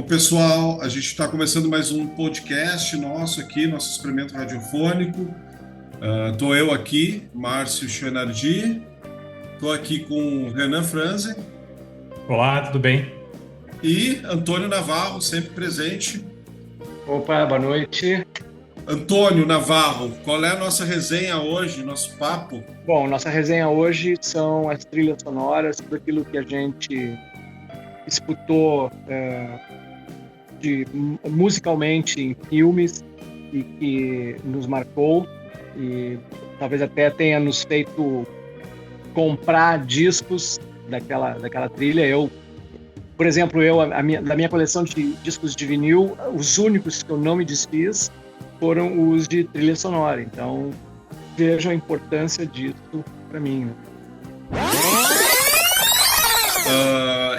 Pessoal, a gente está começando mais um podcast nosso aqui, nosso experimento radiofônico. Estou eu aqui, Márcio Chenardi, estou aqui com o Renan Franze Olá, tudo bem? e Antônio Navarro, sempre presente. Opa, boa noite. Antônio Navarro, qual é a nossa resenha hoje, nosso papo? Bom, nossa resenha hoje são as trilhas sonoras, tudo aquilo que a gente escutou musicalmente em filmes e que nos marcou e talvez até tenha nos feito comprar discos daquela trilha. Por exemplo, da minha coleção de discos de vinil, os únicos que eu não me desfiz foram os de trilha sonora. Então, vejo a importância disso para mim, né?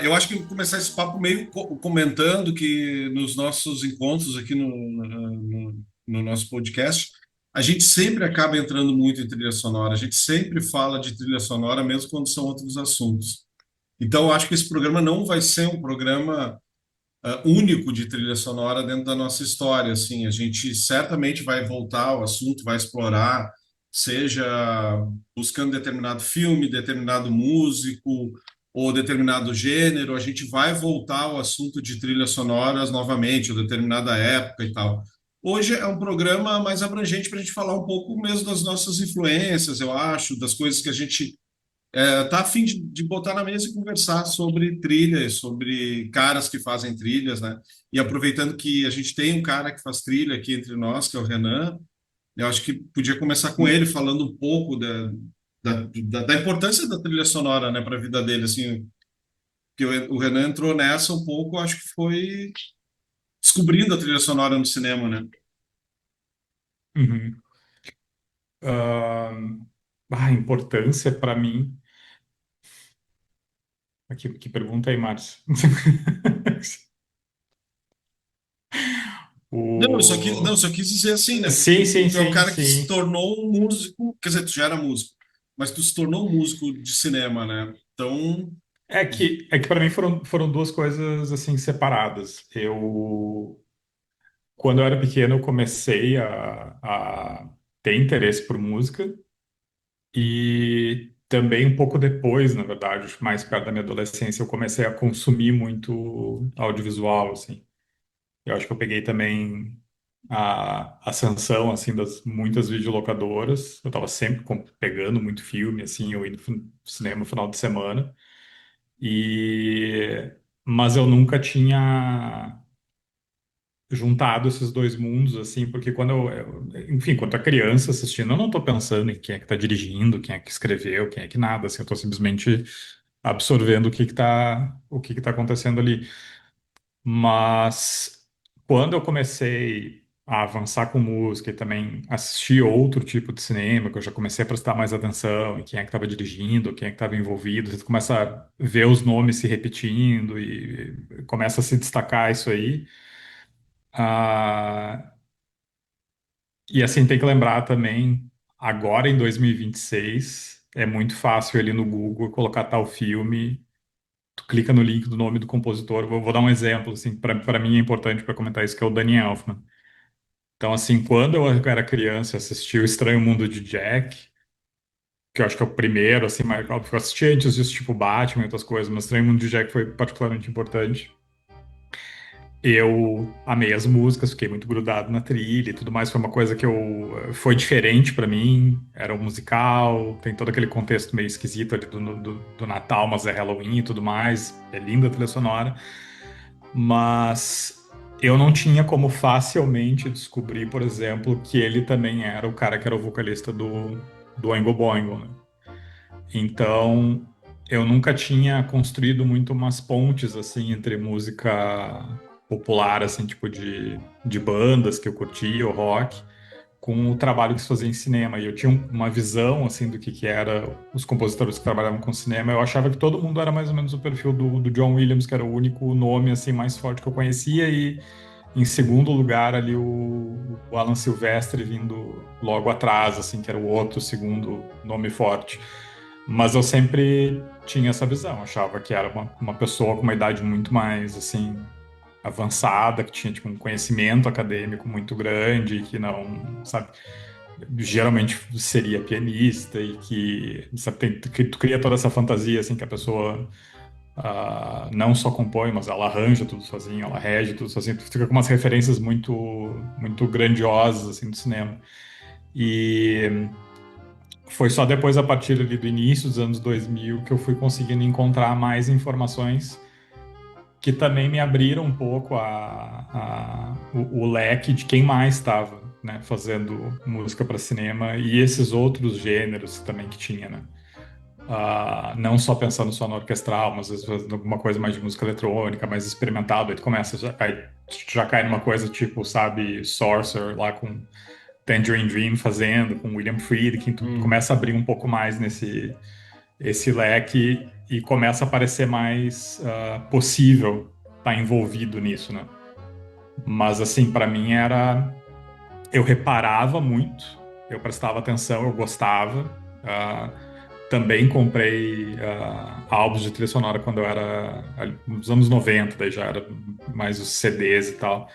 Eu acho que vou começar esse papo meio comentando que nos nossos encontros aqui no nosso podcast, a gente sempre acaba entrando muito em trilha sonora, a gente sempre fala de trilha sonora, mesmo quando são outros assuntos. Então, eu acho que esse programa não vai ser um programa único de trilha sonora dentro da nossa história. Assim, a gente certamente vai voltar ao assunto, vai explorar, seja buscando determinado filme, determinado músico ou determinado gênero, a gente vai voltar ao assunto de trilhas sonoras novamente, ou determinada época e tal. Hoje é um programa mais abrangente para a gente falar um pouco mesmo das nossas influências, eu acho, das coisas que a gente tá a fim de botar na mesa e conversar sobre trilhas, sobre caras que fazem trilhas, né? E aproveitando que a gente tem um cara que faz trilha aqui entre nós, que é o Renan, eu acho que podia começar com ele falando um pouco da importância da trilha sonora, né, para a vida dele, assim, que o Renan entrou nessa um pouco, acho que foi descobrindo a trilha sonora no cinema, né? Uhum. A importância para mim. Que pergunta aí, Márcio? Não, eu O... só quis dizer assim, né? Sim, sim, Tu é um sim, cara que se sim. tornou um músico, quer dizer, tu já era músico, mas tu se tornou um músico de cinema, né? Então, É que para mim foram duas coisas assim separadas. Quando eu era pequeno, eu comecei a ter interesse por música e também um pouco depois, na verdade, mais perto da minha adolescência, eu comecei a consumir muito audiovisual, assim. Eu acho que eu peguei também a ascensão, assim, das muitas videolocadoras. Eu tava sempre pegando muito filme, assim, eu indo pro cinema no final de semana. E... Mas eu nunca tinha juntado esses dois mundos, assim, porque enfim, quando eu criança assistindo, eu não tô pensando em quem é que tá dirigindo, quem é que escreveu, quem é que nada, assim, eu tô simplesmente absorvendo o que que tá acontecendo ali. Mas quando eu comecei a avançar com música e também assistir outro tipo de cinema, que eu já comecei a prestar mais atenção em quem é que estava dirigindo, quem é que estava envolvido, você começa a ver os nomes se repetindo e começa a se destacar isso aí. Ah, e assim, tem que lembrar também, agora em 2026, é muito fácil ali no Google colocar tal filme. Tu clica no link do nome do compositor. Vou dar um exemplo, assim, para mim é importante para comentar isso, que é o Danny Elfman. Então, assim, quando eu era criança, e assisti O Estranho Mundo de Jack, que eu acho que é o primeiro, assim, mais óbvio, eu assisti antes disso, tipo Batman e outras coisas, mas O Estranho Mundo de Jack foi particularmente importante. Eu amei as músicas, fiquei muito grudado na trilha e tudo mais. Foi uma coisa que foi diferente pra mim. Era um musical, tem todo aquele contexto meio esquisito ali do Natal, mas é Halloween e tudo mais. É linda a trilha sonora. Mas eu não tinha como facilmente descobrir, por exemplo, que ele também era o cara que era o vocalista do Oingo Boingo, né? Então, eu nunca tinha construído muito umas pontes, assim, entre música popular, assim, tipo de bandas que eu curtia, o rock, com o trabalho que se fazia em cinema. E eu tinha uma visão, assim, do que era os compositores que trabalhavam com cinema. Eu achava que todo mundo era mais ou menos o perfil do John Williams, que era o único nome, assim, mais forte que eu conhecia, e em segundo lugar ali o Alan Silvestre vindo logo atrás, assim, que era o outro segundo nome forte. Mas eu sempre tinha essa visão, achava que era uma pessoa com uma idade muito mais, assim, avançada, que tinha tipo, um conhecimento acadêmico muito grande, que não, sabe, geralmente seria pianista e que, sabe, que tu cria toda essa fantasia, assim, que a pessoa não só compõe, mas ela arranja tudo sozinha, ela rege tudo sozinha, tu fica com umas referências muito, muito grandiosas, assim, do cinema. E foi só depois, a partir ali do início dos anos 2000, que eu fui conseguindo encontrar mais informações que também me abriram um pouco o leque de quem mais estava, né, fazendo música para cinema e esses outros gêneros também que tinha, né? Não só pensando só no orquestral, mas às vezes fazendo alguma coisa mais de música eletrônica, mais experimental, aí tu começa, já cai numa coisa tipo, sabe, Sorcerer lá com Tangerine Dream fazendo, com William Friedkin, tu começa a abrir um pouco mais esse leque e começa a parecer mais possível estar envolvido nisso, né? Mas, assim, para mim era... Eu reparava muito, eu prestava atenção, eu gostava. Também comprei álbuns de trilha sonora quando eu era nos anos 90, daí já era mais os CDs e tal.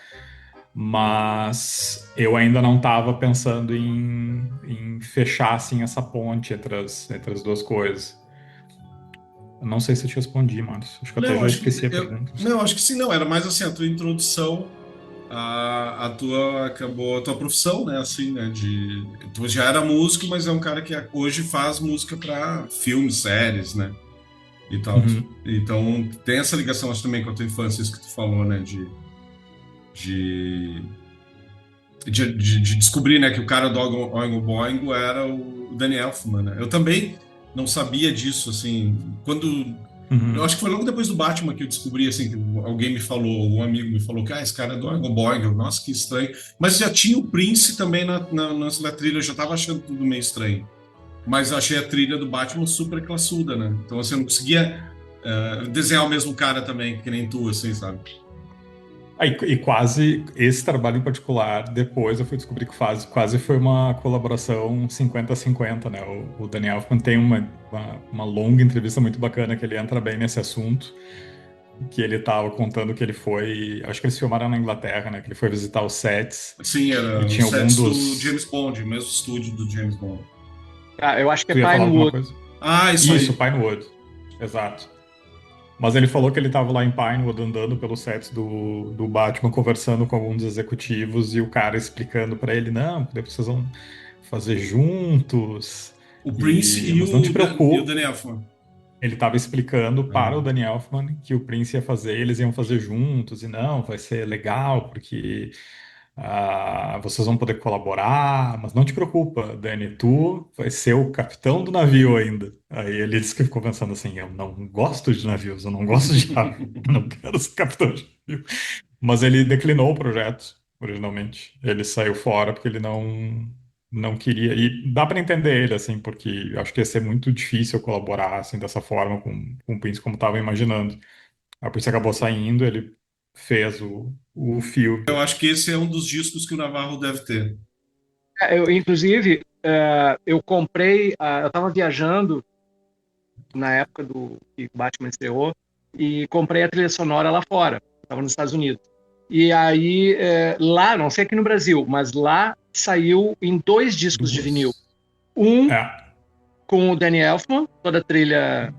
Mas eu ainda não estava pensando em fechar assim, essa ponte entre as duas coisas. Eu não sei se eu te respondi, Marcos. Acho que eu até Não, já acho esqueci a que pergunta. não, acho que sim, não. Era mais assim a tua introdução a tua profissão, né? Assim, né? Tu já era músico, mas é um cara que hoje faz música para filmes, séries, né? E tal. Uhum. Então tem essa ligação, acho também com a tua infância, isso que tu falou, né? De, de descobrir, né? Que o cara do Oingo Boingo era o Danny Elfman, né? Eu também não sabia disso, assim. Quando eu Uhum. acho que foi logo depois do Batman que eu descobri, assim, que alguém me falou, um amigo me falou que esse cara é do Oingo Boingo. Nossa, que estranho. Mas já tinha o Prince também na trilha, eu já tava achando tudo meio estranho. Mas eu achei a trilha do Batman super classuda, né? Então, assim, eu não conseguia desenhar o mesmo cara também, que nem tu, assim, sabe? E quase esse trabalho em particular, depois eu fui descobrir que quase foi uma colaboração 50-50, né? O Daniel Elfman tem uma longa entrevista muito bacana que ele entra bem nesse assunto, que ele estava contando que ele foi, acho que eles filmaram na Inglaterra, né? Que ele foi visitar os sets Sim, e era tinha os algum sets do dos... James Bond, o mesmo estúdio do James Bond. Eu acho que é Tu ia falar alguma Pinewood. coisa? Ah, isso Isso, aí. Pinewood. Exato. Mas ele falou que ele estava lá em Pinewood andando pelos sets do Batman, conversando com alguns executivos e o cara explicando para ele, não, porque vocês vão fazer juntos, O Prince mas não te e o preocupe. Danny Elfman. Ele estava explicando para o Ah. Danny Elfman que o Prince ia fazer, eles iam fazer juntos, e não, vai ser legal, porque vocês vão poder colaborar, mas não te preocupa, Danny, tu vai ser o capitão do navio ainda. Aí ele disse que ficou pensando assim, eu não gosto de navios, eu não gosto de navio, eu não quero ser capitão de navio. Mas ele declinou o projeto, originalmente. Ele saiu fora porque ele não queria. E dá para entender ele, assim, porque eu acho que ia ser muito difícil colaborar, assim, dessa forma com o Prince como estava imaginando. A Prince acabou saindo, ele fez o filme. Eu acho que esse é um dos discos que o Navarro deve ter. Inclusive, eu comprei, eu estava viajando na época do que Batman estreou e comprei a trilha sonora lá fora, estava nos Estados Unidos. E aí, lá, não sei aqui no Brasil, mas lá saiu em 2 discos de vinil. Duas. Um É. com o Danny Elfman, toda a trilha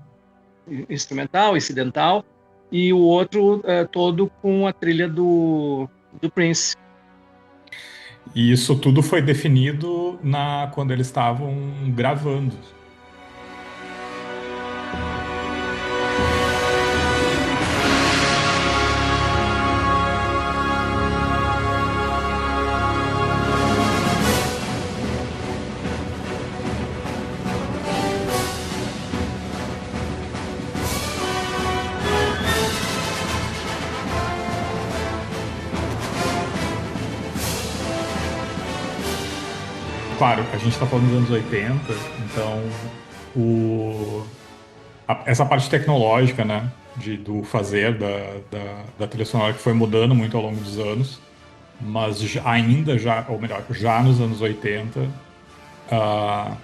instrumental, incidental, e o outro todo com a trilha do Prince. E isso tudo foi definido quando eles estavam gravando. Claro, a gente está falando dos anos 80, então o, essa parte tecnológica, né, do fazer da trilha sonora que foi mudando muito ao longo dos anos, mas ainda já, ou melhor, já nos anos 80,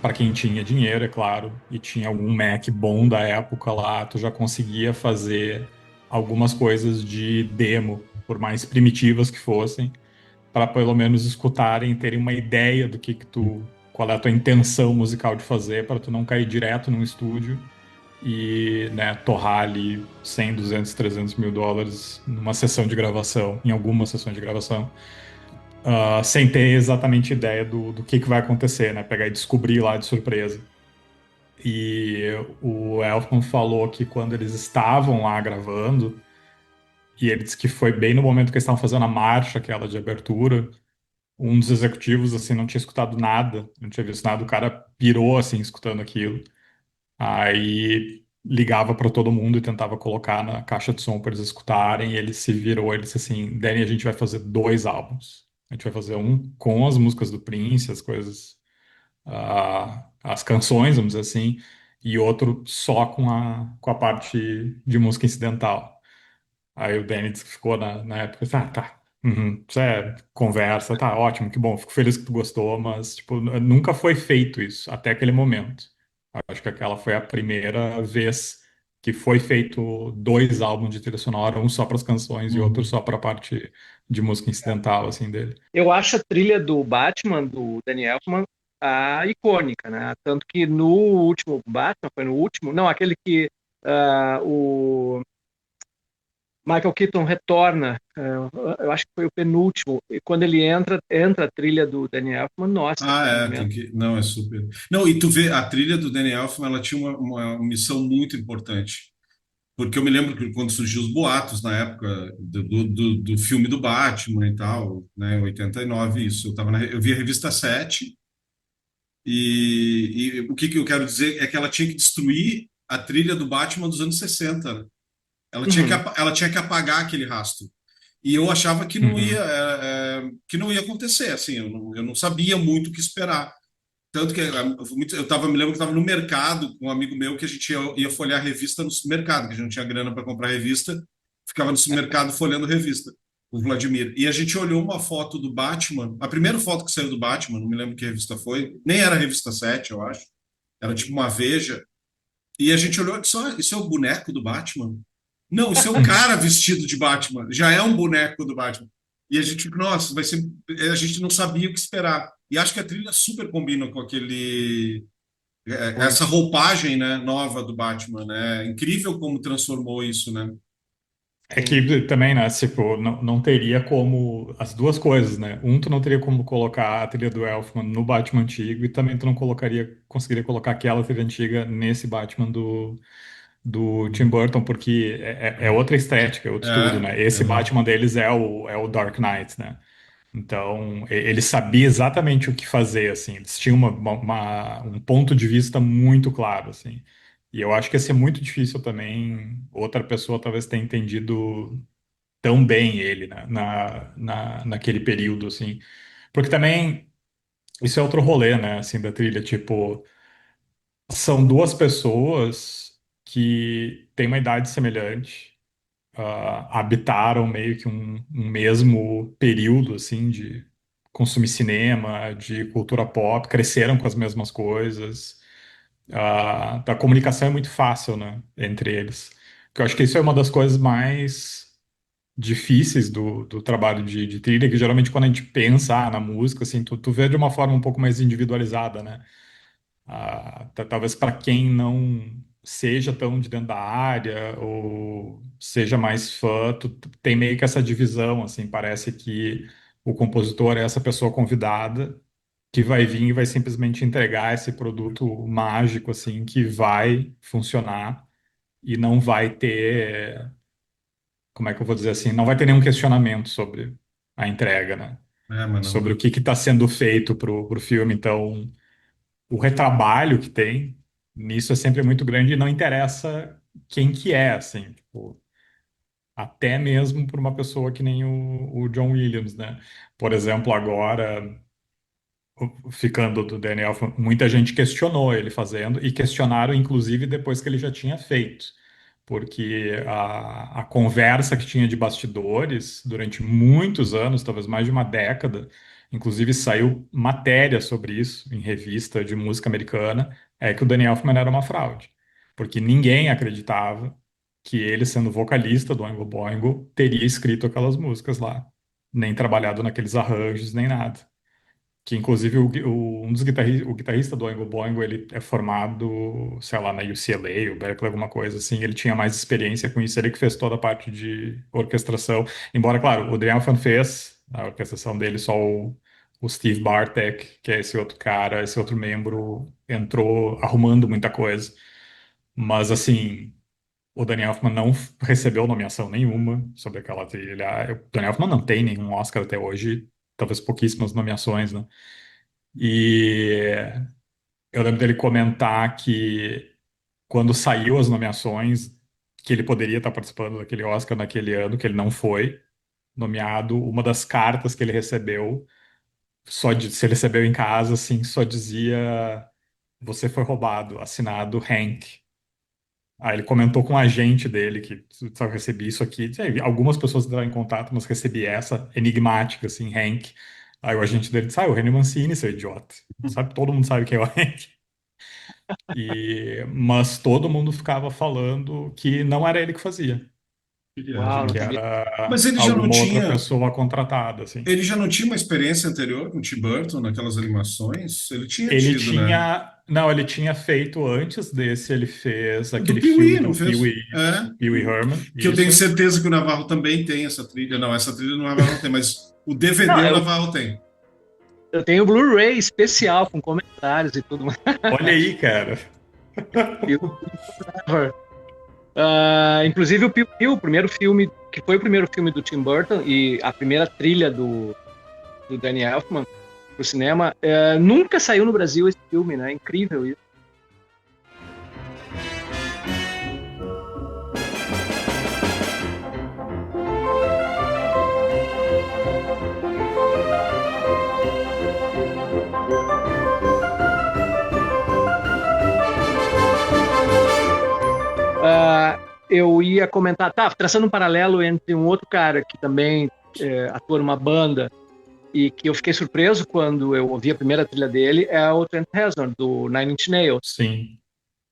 para quem tinha dinheiro, é claro, e tinha algum Mac bom da época lá, tu já conseguia fazer algumas coisas de demo, por mais primitivas que fossem, para pelo menos escutarem e terem uma ideia do que tu, qual é a tua intenção musical de fazer, para tu não cair direto num estúdio e, né, torrar ali 100, 200, 300 mil dólares numa sessão de gravação, em alguma sessão de gravação, sem ter exatamente ideia do que vai acontecer, né? Pegar e descobrir lá de surpresa. E o Elfman falou que quando eles estavam lá gravando, e ele disse que foi bem no momento que eles estavam fazendo a marcha, aquela de abertura, um dos executivos, assim, não tinha escutado nada, não tinha visto nada, o cara pirou, assim, escutando aquilo. Aí ligava para todo mundo e tentava colocar na caixa de som para eles escutarem, e ele se virou, ele disse assim, Danny, a gente vai fazer 2 álbuns. A gente vai fazer um com as músicas do Prince, as coisas, as canções, vamos dizer assim, e outro só com a parte de música incidental. Aí o Danny disse que ficou na época, tá, isso é conversa, tá ótimo, que bom, fico feliz que tu gostou, mas, tipo, nunca foi feito isso, até aquele momento. Acho que aquela foi a primeira vez que foi feito 2 álbuns de trilha sonora, um só para as canções e outro Uhum. só para a parte de música incidental, assim, dele. Eu acho a trilha do Batman, do Danny Elfman, a icônica, né? Tanto que no último Batman, foi no último, não, aquele que o Michael Keaton retorna, eu acho que foi o penúltimo, e quando ele entra a trilha do Danny Elfman, nossa, Ah, é um é, momento. não, é super. Não, e tu vê, a trilha do Danny Elfman, ela tinha uma missão muito importante. Porque eu me lembro que quando surgiu os boatos na época do filme do Batman e tal, né, em 89, isso, eu vi a revista 7 e o que eu quero dizer é que ela tinha que destruir a trilha do Batman dos anos 60, né? Uhum, Ela tinha que apagar aquele rastro. E eu achava Uhum. que não ia acontecer, assim, eu não sabia muito o que esperar. Tanto que eu tava, me lembro que estava no mercado com um amigo meu que a gente ia folhear revista no supermercado, que a gente não tinha grana para comprar revista, ficava no supermercado folhando revista, o Vladimir. E a gente olhou uma foto do Batman, a primeira foto que saiu do Batman, não me lembro que revista foi, nem era a revista 7, eu acho, era tipo uma Veja, e a gente olhou e disse: "Ah, isso é o boneco do Batman? Não, isso é o cara vestido de Batman, já é um boneco do Batman." E a gente, nossa, vai ser. A gente não sabia o que esperar. E acho que a trilha super combina com essa muito. roupagem, né, nova do Batman, né? Incrível como transformou isso, né? É Sim. que também, né, tipo, não teria como as duas coisas, né? Tu não teria como colocar a trilha do Elfman no Batman antigo e também tu não conseguiria colocar aquela trilha antiga nesse Batman do Tim Burton, porque é outra estética, é outro estudo, É, né? Esse aham. Batman deles é o Dark Knight, né? Então, ele sabia exatamente o que fazer, assim. Eles tinham um ponto de vista muito claro, assim. E eu acho que ia ser muito difícil também outra pessoa talvez tenha entendido tão bem ele, né, naquele período, assim. Porque também, isso é outro rolê, né, assim, da trilha, tipo, são duas pessoas que têm uma idade semelhante, habitaram meio que um mesmo período, assim, de consumir cinema, de cultura pop, cresceram com as mesmas coisas. A comunicação é muito fácil, né, entre eles. Porque eu acho que isso é uma das coisas mais difíceis do trabalho de trilha, que geralmente quando a gente pensa na música, assim, tu vê de uma forma um pouco mais individualizada, né? Talvez para quem não seja tão de dentro da área ou seja mais fã, tu tem meio que essa divisão, assim, parece que o compositor é essa pessoa convidada que vai vir e vai simplesmente entregar esse produto mágico, assim, que vai funcionar e não vai ter, como é que eu vou dizer assim, não vai ter nenhum questionamento sobre a entrega, né? É, mas não, Sobre o que está sendo feito pro filme. Então, o retrabalho que tem nisso é sempre muito grande e não interessa quem que é, assim, tipo, até mesmo por uma pessoa que nem o John Williams, né? Por exemplo, agora, ficando do Daniel, muita gente questionou ele fazendo e questionaram, inclusive, depois que ele já tinha feito. Porque a conversa que tinha de bastidores durante muitos anos, talvez mais de uma década, inclusive saiu matéria sobre isso em revista de música americana, é que o Danny Elfman era uma fraude. Porque ninguém acreditava que ele, sendo vocalista do Oingo Boingo, teria escrito aquelas músicas lá, nem trabalhado naqueles arranjos, nem nada. Que inclusive um dos o guitarrista do Oingo Boingo, ele é formado, sei lá, na UCLA, ou Berkeley, alguma coisa assim, ele tinha mais experiência com isso, ele que fez toda a parte de orquestração. Embora, claro, o Adrian Elfman fez a orquestração dele, só o Steve Bartek, que é esse outro cara, esse outro membro, entrou arrumando muita coisa. Mas, assim, o Danny Elfman não recebeu nomeação nenhuma sobre aquela trilha. O Danny Elfman não tem nenhum Oscar até hoje, talvez pouquíssimas nomeações, né? E eu lembro dele comentar que quando saiu as nomeações, que ele poderia estar participando daquele Oscar naquele ano, que ele não foi nomeado, uma das cartas que ele recebeu, se ele recebeu em casa, assim, só dizia: você foi roubado, assinado Hank. Aí ele comentou com o agente dele que só recebi isso aqui. Sei, algumas pessoas entraram em contato, mas recebi essa enigmática, assim, Hank. Aí o agente dele disse: o Henry Mancini, seu idiota. Sabe, todo mundo sabe quem é o Hank. Mas todo mundo ficava falando que não era ele que fazia, Que Uau, viagem. não que sabia. Mas era alguma outra pessoa contratada, assim. ele já não tinha uma experiência anterior com o Tim Burton naquelas animações? Ele tinha Ele tido, né? tinha, não, ele tinha feito antes desse, ele fez Do aquele Pee-wee, filme não do fez? Pee-wee, É. o Pee-wee Herman, Que eu tenho isso. certeza que o Navarro também tem essa trilha. Não, essa trilha o Navarro não tem, mas o Não, DVD o Navarro tem. eu tenho o Blu-ray especial com comentários e tudo mais. Olha aí, cara. E inclusive o Piu Piu, o primeiro filme, que foi o primeiro filme do Tim Burton e a primeira trilha do Danny Elfman pro cinema, nunca saiu no Brasil esse filme, né? Incrível isso. Eu ia comentar, traçando um paralelo entre um outro cara que também atua numa banda e que eu fiquei surpreso quando eu ouvi a primeira trilha dele, é o Trent Reznor, do Nine Inch Nails. Sim,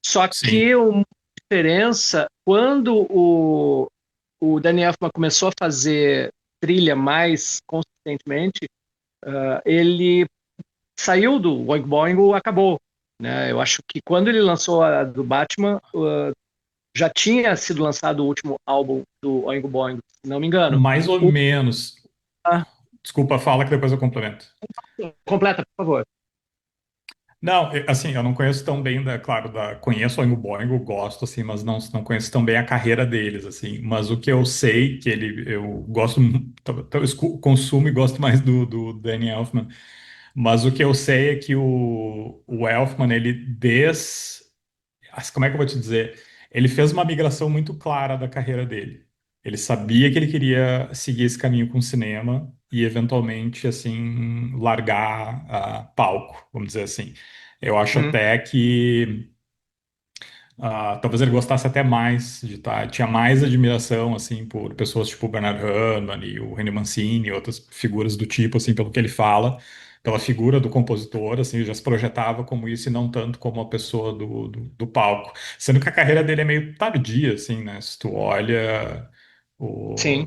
Só sim. que uma diferença, quando o Danny Elfman começou a fazer trilha mais consistentemente, ele saiu do Oingo Boingo, acabou. Né? Eu acho que quando ele lançou a do Batman, já tinha sido lançado o último álbum do Oingo Boingo, se não me engano. Mais ou O, menos. ah, Desculpa, fala que depois eu complemento. completa, por favor. Não, assim, eu não conheço tão bem, claro, conheço o Oingo Boingo, gosto, assim, mas não conheço tão bem a carreira deles, assim. Mas o que eu sei, que eu gosto, consumo e gosto mais do Danny Elfman. Mas o que eu sei é que o Elfman, como é que eu vou te dizer? Ele fez uma migração muito clara da carreira dele. Ele sabia que ele queria seguir esse caminho com o cinema e, eventualmente, assim, largar palco, vamos dizer assim. Eu acho Uhum. até que talvez ele gostasse até mais de estar, tinha mais admiração, assim, por pessoas tipo o Bernard Herrmann e o René Mancini e outras figuras do tipo, assim, pelo que ele fala, pela figura do compositor, assim, ele já se projetava como isso e não tanto como a pessoa do palco. Sendo que a carreira dele é meio tardia, assim, né? Se tu olha, o Sim,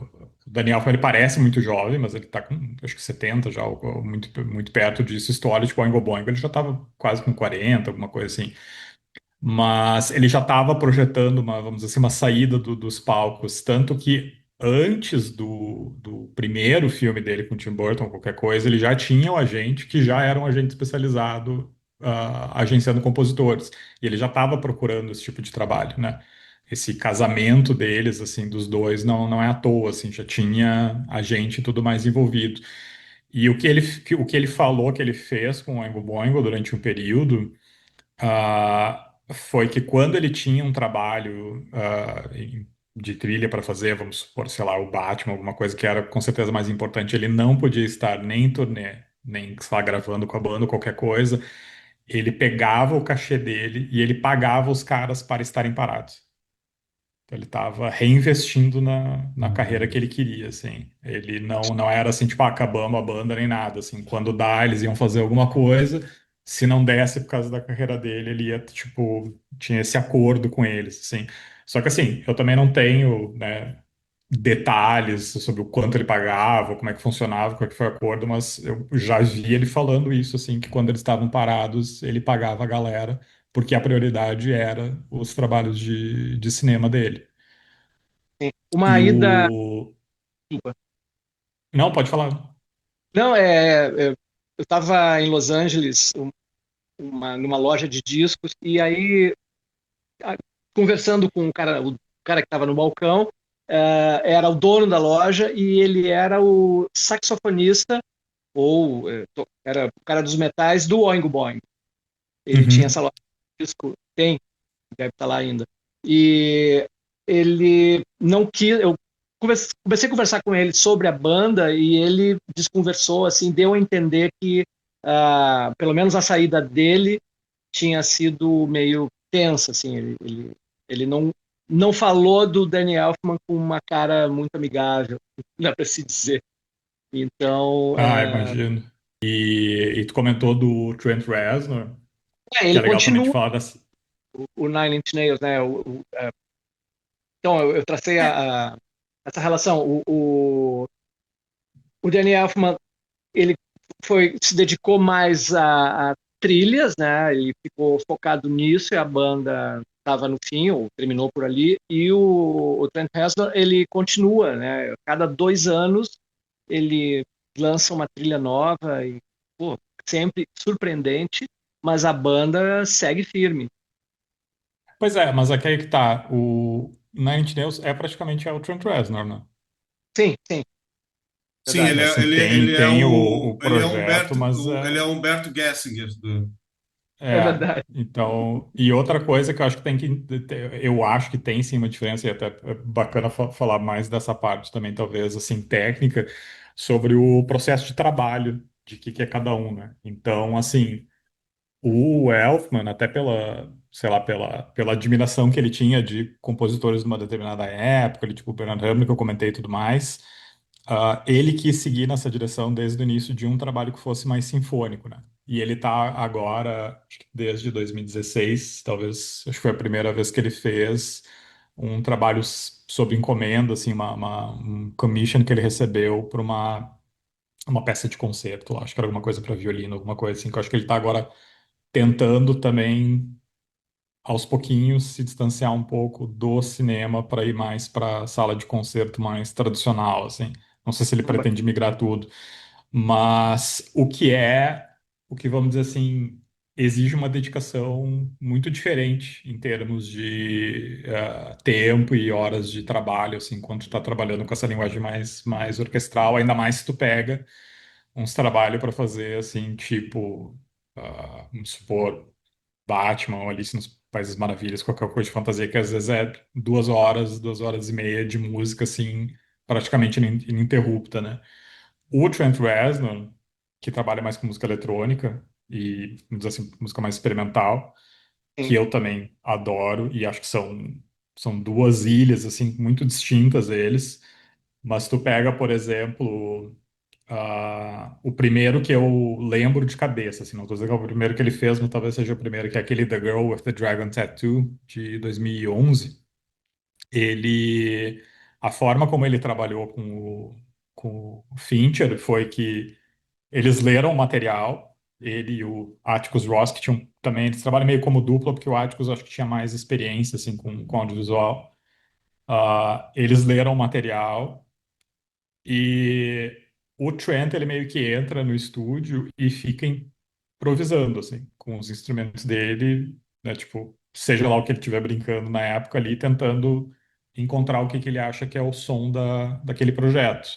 o Daniel, ele parece muito jovem, mas ele tá com, acho que 70 já, ou muito perto disso. Se tu olha, tipo, o Oingo Boingo, ele já tava quase com 40, alguma coisa assim. Mas ele já estava projetando vamos dizer assim, uma saída dos palcos, tanto que antes do primeiro filme dele com Tim Burton, qualquer coisa, ele já tinha um agente que já era um agente especializado, agenciando compositores, e ele já estava procurando esse tipo de trabalho, né? Esse casamento deles, assim, dos dois, não é à toa, assim, já tinha agente e tudo mais envolvido. E o que ele falou que ele fez com o Oingo Boingo durante um período, foi que quando ele tinha um trabalho de trilha para fazer, vamos supor, sei lá, o Batman, alguma coisa que era com certeza mais importante, ele não podia estar nem em turnê, nem, sei lá, gravando com a banda, qualquer coisa. Ele pegava o cachê dele e ele pagava os caras para estarem parados. Então, ele estava reinvestindo na carreira que ele queria, assim. Ele não era assim, tipo, acabamos a banda nem nada, assim. Quando dá, eles iam fazer alguma coisa, se não desse por causa da carreira dele, ele ia, tipo, tinha esse acordo com eles, assim. Só que, assim, eu também não tenho, né, detalhes sobre o quanto ele pagava, como é que funcionava, qual é que foi o acordo, mas eu já vi ele falando isso, assim, que quando eles estavam parados, ele pagava a galera, porque a prioridade era os trabalhos de cinema dele. Sim. E Uma ida. o... Não, pode falar. Não, eu estava em Los Angeles, numa loja de discos, e aí, a- conversando com o cara que estava no balcão, era o dono da loja e ele era o saxofonista, ou era o cara dos metais do Oingo Boingo. Ele tinha essa Uhum. loja de disco, tem, deve estar lá ainda. E ele não quis. Eu comecei a conversar com ele sobre a banda e ele desconversou, assim, deu a entender que, pelo menos a saída dele tinha sido meio tensa, assim. Ele não falou do Danny Elfman com uma cara muito amigável, dá para se dizer. Então, Ah, imagino. E tu comentou do Trent Reznor, que ele é legal também de continua falar das... o Nine Inch Nails, né? Então, eu tracei essa relação. O Danny Elfman, ele se dedicou mais a trilhas, né? Ele ficou focado nisso e a banda estava no fim, ou terminou por ali. E o Trent Reznor, ele continua, né? Cada 2 anos ele lança uma trilha nova e, pô, sempre surpreendente, mas a banda segue firme. Pois é, mas aqui é que tá. O Nine Inch Nails é praticamente o Trent Reznor, né? Sim, sim, Sim, verdade. Assim, ele é tem o ele é projeto, mas Ele é é, Humberto Gessinger. É é. verdade. Então, e outra coisa que eu acho que tem eu acho que tem sim uma diferença, e até é bacana falar mais dessa parte também, talvez, assim, técnica, sobre o processo de trabalho, de que é cada um, né? Então, assim. O Elfman, até pela, sei lá, pela admiração que ele tinha de compositores de uma determinada época, ele, tipo o Bernard Herrmann, que eu comentei e tudo mais, ele quis seguir nessa direção desde o início de um trabalho que fosse mais sinfônico, né? E ele tá agora, acho que desde 2016, talvez, acho que foi a primeira vez que ele fez um trabalho sob encomenda, assim, um commission que ele recebeu para uma peça de concerto, acho que era alguma coisa para violino, alguma coisa assim, que eu acho que ele está agora tentando também, aos pouquinhos, se distanciar um pouco do cinema para ir mais para a sala de concerto mais tradicional, assim. Não sei se ele pretende migrar tudo, mas o que vamos dizer assim, exige uma dedicação muito diferente em termos de tempo e horas de trabalho, assim, quando tu está trabalhando com essa linguagem mais orquestral, ainda mais se tu pega uns trabalhos para fazer, assim, tipo, vamos supor, Batman ou Alice nos Países Maravilhas, qualquer coisa de fantasia, que às vezes é 2 horas, 2 horas e meia de música, assim, praticamente ininterrupta, né? O Trent Reznor, que trabalha mais com música eletrônica e, vamos dizer assim, música mais experimental, que Sim, eu também adoro e acho que são duas ilhas, assim, muito distintas eles, mas tu pega, por exemplo, o primeiro que eu lembro de cabeça, assim, não estou dizendo que é o primeiro que ele fez, mas talvez seja o primeiro, que é aquele The Girl with the Dragon Tattoo, de 2011. Ele, a forma como ele trabalhou com o Fincher foi que eles leram o material, ele e o Atticus Ross, que tinham também, eles trabalham meio como dupla, porque o Atticus acho que tinha mais experiência, assim, com audiovisual. Eles leram o material e o Trent, ele meio que entra no estúdio e fica improvisando, assim, com os instrumentos dele, né, tipo, seja lá o que ele estiver brincando na época ali, tentando encontrar o que que ele acha que é o som daquele projeto.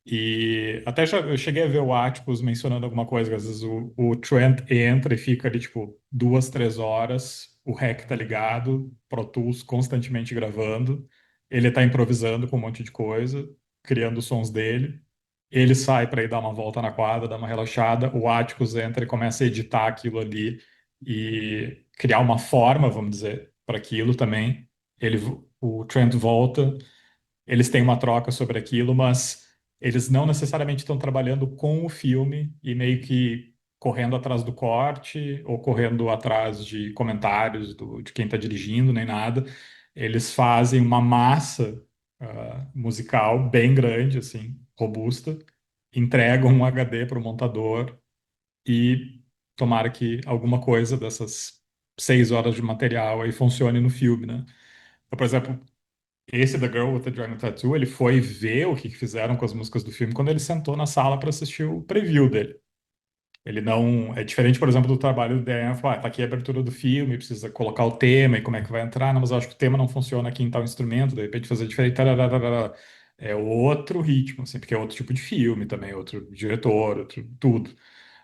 E até eu cheguei a ver o Atticus mencionando alguma coisa, que às vezes o Trent entra e fica ali, tipo, 2, 3 horas, o REC tá ligado, Pro Tools constantemente gravando, ele tá improvisando com um monte de coisa, criando os sons dele, ele sai para ir dar uma volta na quadra, dar uma relaxada, o Atticus entra e começa a editar aquilo ali e criar uma forma, vamos dizer, para aquilo também. Ele, o Trent volta, eles têm uma troca sobre aquilo, mas eles não necessariamente estão trabalhando com o filme e meio que correndo atrás do corte ou correndo atrás de comentários de quem está dirigindo, nem nada. Eles fazem uma massa musical bem grande, assim, robusta, entregam um HD para o montador e tomara que alguma coisa dessas 6 horas de material aí funcione no filme, né? Então, por exemplo, esse The Girl with the Dragon Tattoo, ele foi ver o que fizeram com as músicas do filme quando ele sentou na sala para assistir o preview dele. Ele não. É diferente, por exemplo, do trabalho do Dan, falar, tá aqui a abertura do filme, precisa colocar o tema e como é que vai entrar, não, mas eu acho que o tema não funciona aqui em tal instrumento, de repente fazer diferente. Tararara. É outro ritmo, assim, porque é outro tipo de filme também, outro diretor, outro tudo.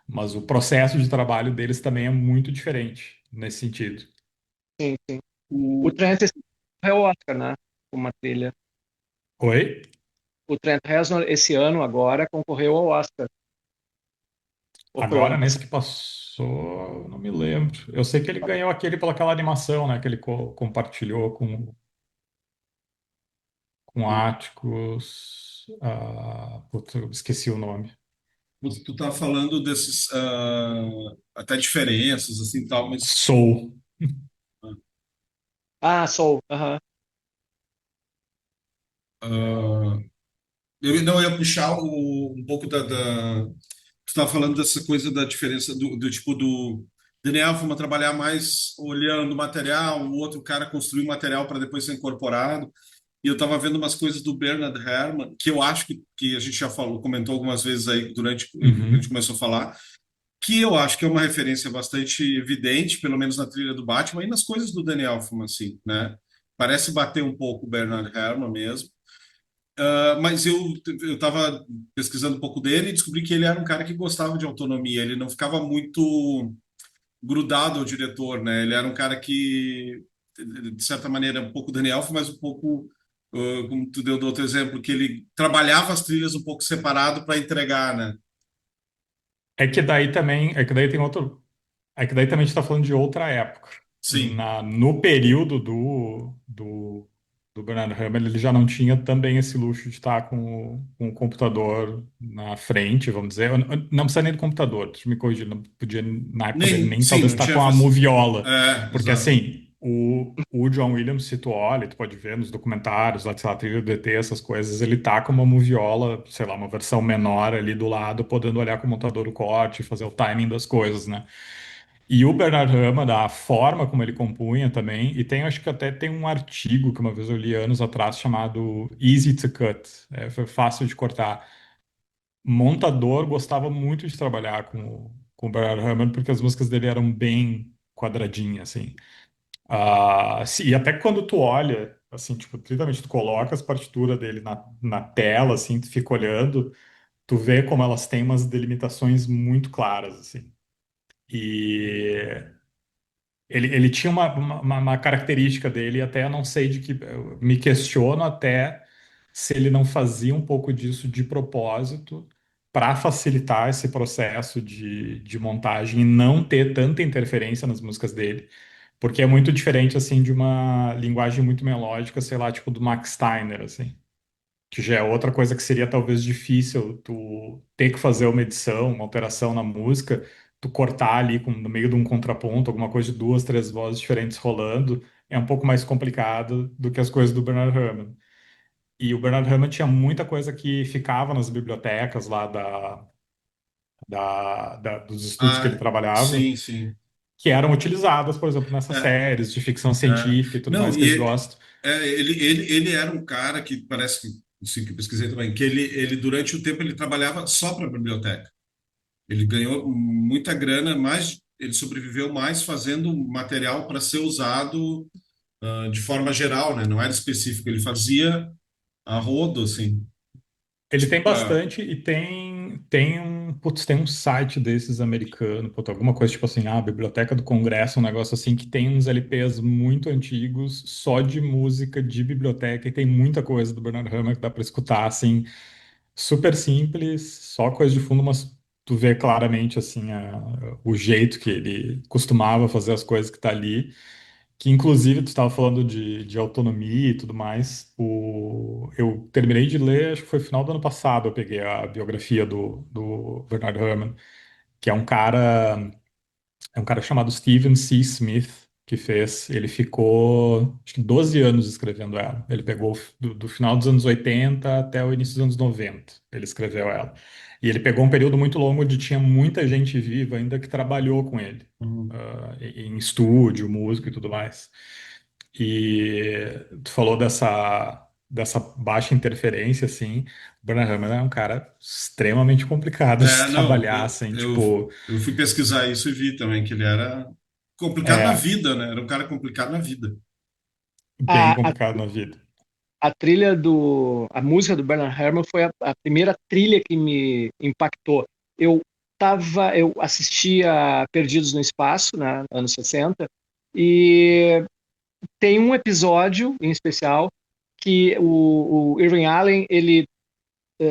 Mas o processo de trabalho deles também é muito diferente nesse sentido. Sim, sim. O O, Trent é o Oscar, né? Uma trilha. Oi? O Trent Reznor, esse ano, agora, concorreu ao Oscar. Ou foi o Agora, ano nesse passado? que passou, eu não me lembro. Eu sei que ele ganhou aquele pelaquela animação, né? Que ele compartilhou com Atticus. Puta, eu esqueci o nome. tu tá falando desses até diferenças assim tal, mas Soul. Ah, Soul. Aham. ah, eu não ia puxar um pouco tu estava falando dessa coisa da diferença do tipo do Daniel Elfman trabalhar mais olhando o material, o outro cara construir o material para depois ser incorporado. E eu estava vendo umas coisas do Bernard Herrmann, que eu acho que a gente já falou, comentou algumas vezes aí durante que a gente Uhum. começou a falar, que eu acho que é uma referência bastante evidente, pelo menos na trilha do Batman e nas coisas do Danny Elfman, assim, né? Parece bater um pouco o Bernard Herrmann mesmo. Mas eu estava pesquisando um pouco dele e descobri que ele era um cara que gostava de autonomia, ele não ficava muito grudado ao diretor, né? Ele era um cara que, de certa maneira, um pouco Danny Elfman, mas um pouco, como tu deu do outro exemplo, que ele trabalhava as trilhas um pouco separado para entregar, né? É que daí tem outro. É que daí também a gente está falando de outra época. Sim. No período do Bernard Herrmann, ele já não tinha também esse luxo de estar com o computador na frente, vamos dizer. Não precisa nem do computador, deixa eu me corrigir, não podia, na época dele, Nem, nem sim, talvez não estar tinha. com a moviola. Porque Exato. assim, o John Williams citou, olha, tu pode ver nos documentários, lá, sei lá, trilha do ET, essas coisas, ele tá com uma moviola, sei lá, uma versão menor ali do lado, podendo olhar com o montador o corte, fazer o timing das coisas, né? E o Bernard Herrmann, a forma como ele compunha também, e tem, acho que até tem um artigo que uma vez eu li anos atrás chamado Easy to Cut, foi fácil de cortar. Montador gostava muito de trabalhar com o Bernard Herrmann porque as músicas dele eram bem quadradinhas, assim. E até quando tu olha, assim, tipo, literalmente tu coloca as partituras dele na tela, assim, tu fica olhando, tu vê como elas têm umas delimitações muito claras, assim. E ele tinha uma característica dele, até eu não sei de que. Eu me questiono até se ele não fazia um pouco disso de propósito para facilitar esse processo de montagem e não ter tanta interferência nas músicas dele. Porque é muito diferente, assim, de uma linguagem muito melódica, sei lá, tipo do Max Steiner, assim que já é outra coisa que seria talvez difícil tu ter que fazer uma edição, uma alteração na música, tu cortar ali no meio de um contraponto, alguma coisa de duas, três vozes diferentes rolando, é um pouco mais complicado do que as coisas do Bernard Herrmann. E o Bernard Herrmann tinha muita coisa que ficava nas bibliotecas lá dos estúdios que ele Ah, trabalhava, sim, sim. que eram utilizadas, por exemplo, nessas É, séries de ficção é. científica e tudo Não, mais que eles gostam. ele era um cara que parece que, sim, que eu pesquisei também, que ele durante o tempo ele trabalhava só para a biblioteca. Ele ganhou muita grana, mas ele sobreviveu mais fazendo material para ser usado de forma geral, né? Não era específico. Ele fazia a rodo, assim, Ele tipo tem para. bastante e tem um site desses americano, puta, alguma coisa tipo assim, Biblioteca do Congresso, um negócio assim, que tem uns LPs muito antigos, só de música de biblioteca, e tem muita coisa do Bernard Herrmann que dá para escutar, assim, super simples, só coisa de fundo, mas tu vê claramente, assim, o jeito que ele costumava fazer as coisas que tá ali. Que inclusive tu estava falando de autonomia e tudo mais. Eu terminei de ler, acho que foi final do ano passado, eu peguei a biografia do Bernard Herrmann. que é um cara chamado Stephen C. Smith que fez. Ele ficou, acho que 12 anos escrevendo ela. Ele pegou do final dos anos 80 até o início dos anos 90. Ele escreveu ela. E ele pegou um período muito longo onde tinha muita gente viva ainda que trabalhou com ele, Uhum. em estúdio, música e tudo mais. E tu falou dessa baixa interferência, assim. O Bernard Herrmann é um cara extremamente complicado de se Não, trabalhar, assim, eu, tipo, eu fui pesquisar isso e vi também que ele era complicado na é vida, né? Era um cara complicado na vida. bem A, a, complicado na vida. a trilha a música do Bernard Herrmann foi a primeira trilha que me impactou. Eu assistia Perdidos no Espaço, né, anos 60, e tem um episódio em especial que o Irving Allen ele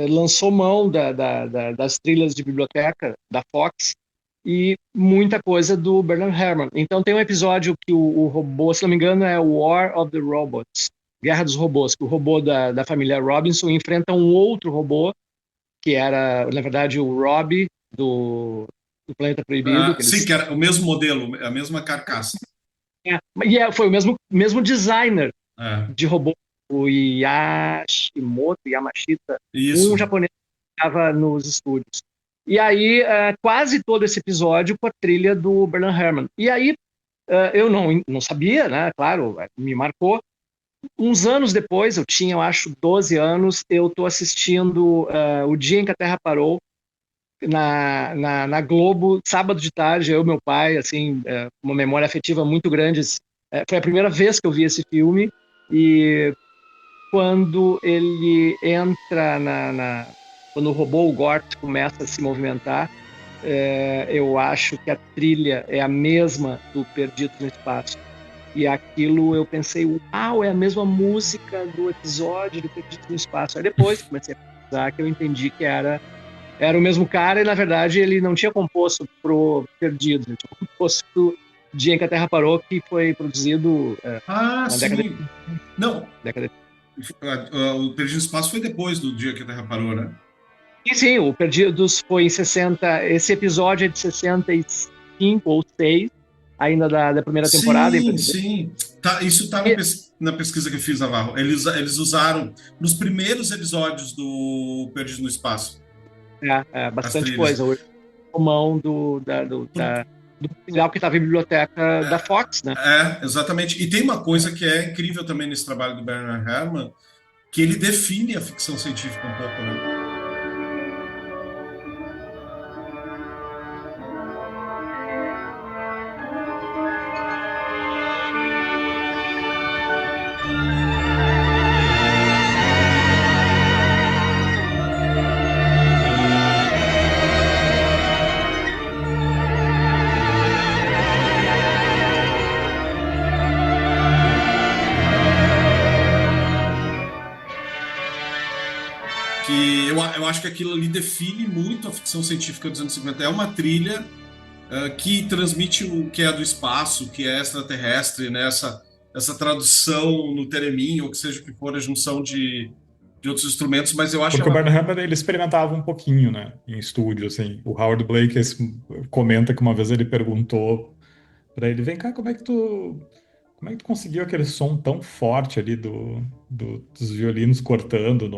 lançou mão das trilhas de biblioteca da Fox e muita coisa do Bernard Herrmann. Então tem um episódio que o robô, se não me engano, é War of the Robots, Guerra dos Robôs, que o robô da família Robinson enfrenta um outro robô, que era, na verdade, o Robbie do Planeta Proibido. Ah, sim, que era o mesmo modelo, a mesma carcaça. Foi o mesmo designer É, de robô, o Yamashita, um isso. japonês que estava nos estúdios. E aí, quase todo esse episódio com a trilha do Bernard Herrmann. E aí, eu não sabia, né? Claro, me marcou. Uns anos depois, eu tinha, eu acho, 12 anos, eu estou assistindo O Dia em que a Terra Parou, na Globo, sábado de tarde, eu e meu pai, assim, uma memória afetiva muito grande. Foi a primeira vez que eu vi esse filme, e quando ele entra quando o robô, o Gort, começa a se movimentar, eu acho que a trilha é a mesma do Perdido no Espaço. E aquilo eu pensei, uau, é a mesma música do episódio do Perdido no Espaço. Aí depois comecei a pensar que eu entendi que era o mesmo cara, e na verdade ele não tinha composto pro Perdido, ele tinha composto pro Dia em que a Terra Parou, que foi produzido Ah, na década, sim. Não, década. o Perdido no Espaço foi depois do dia que a Terra parou, né? E sim, o Perdidos foi em 60. Esse episódio é de 65 ou 6, ainda da primeira temporada. Sim, sim. Tá, isso tá E, na pesquisa que eu fiz, Navarro. Eles usaram nos primeiros episódios do Perdido no Espaço, as bastante trilhas. coisa. O mão do material que estava em biblioteca da Fox, né? Exatamente. E tem uma coisa que é incrível também nesse trabalho do Bernard Herrmann, que ele define a ficção científica um pouco, né? Que eu acho que aquilo ali define muito a ficção científica dos anos 50. É uma trilha que transmite o que é do espaço, o que é extraterrestre, né? Essa tradução no tereminho, ou que seja o que for, a junção de outros instrumentos, mas eu acho Porque o ela. Bernard Herrmann, ele experimentava um pouquinho, né, em estúdio, assim. O Howard Blake comenta que uma vez ele perguntou pra ele, vem cá, como é que tu conseguiu aquele som tão forte ali dos violinos cortando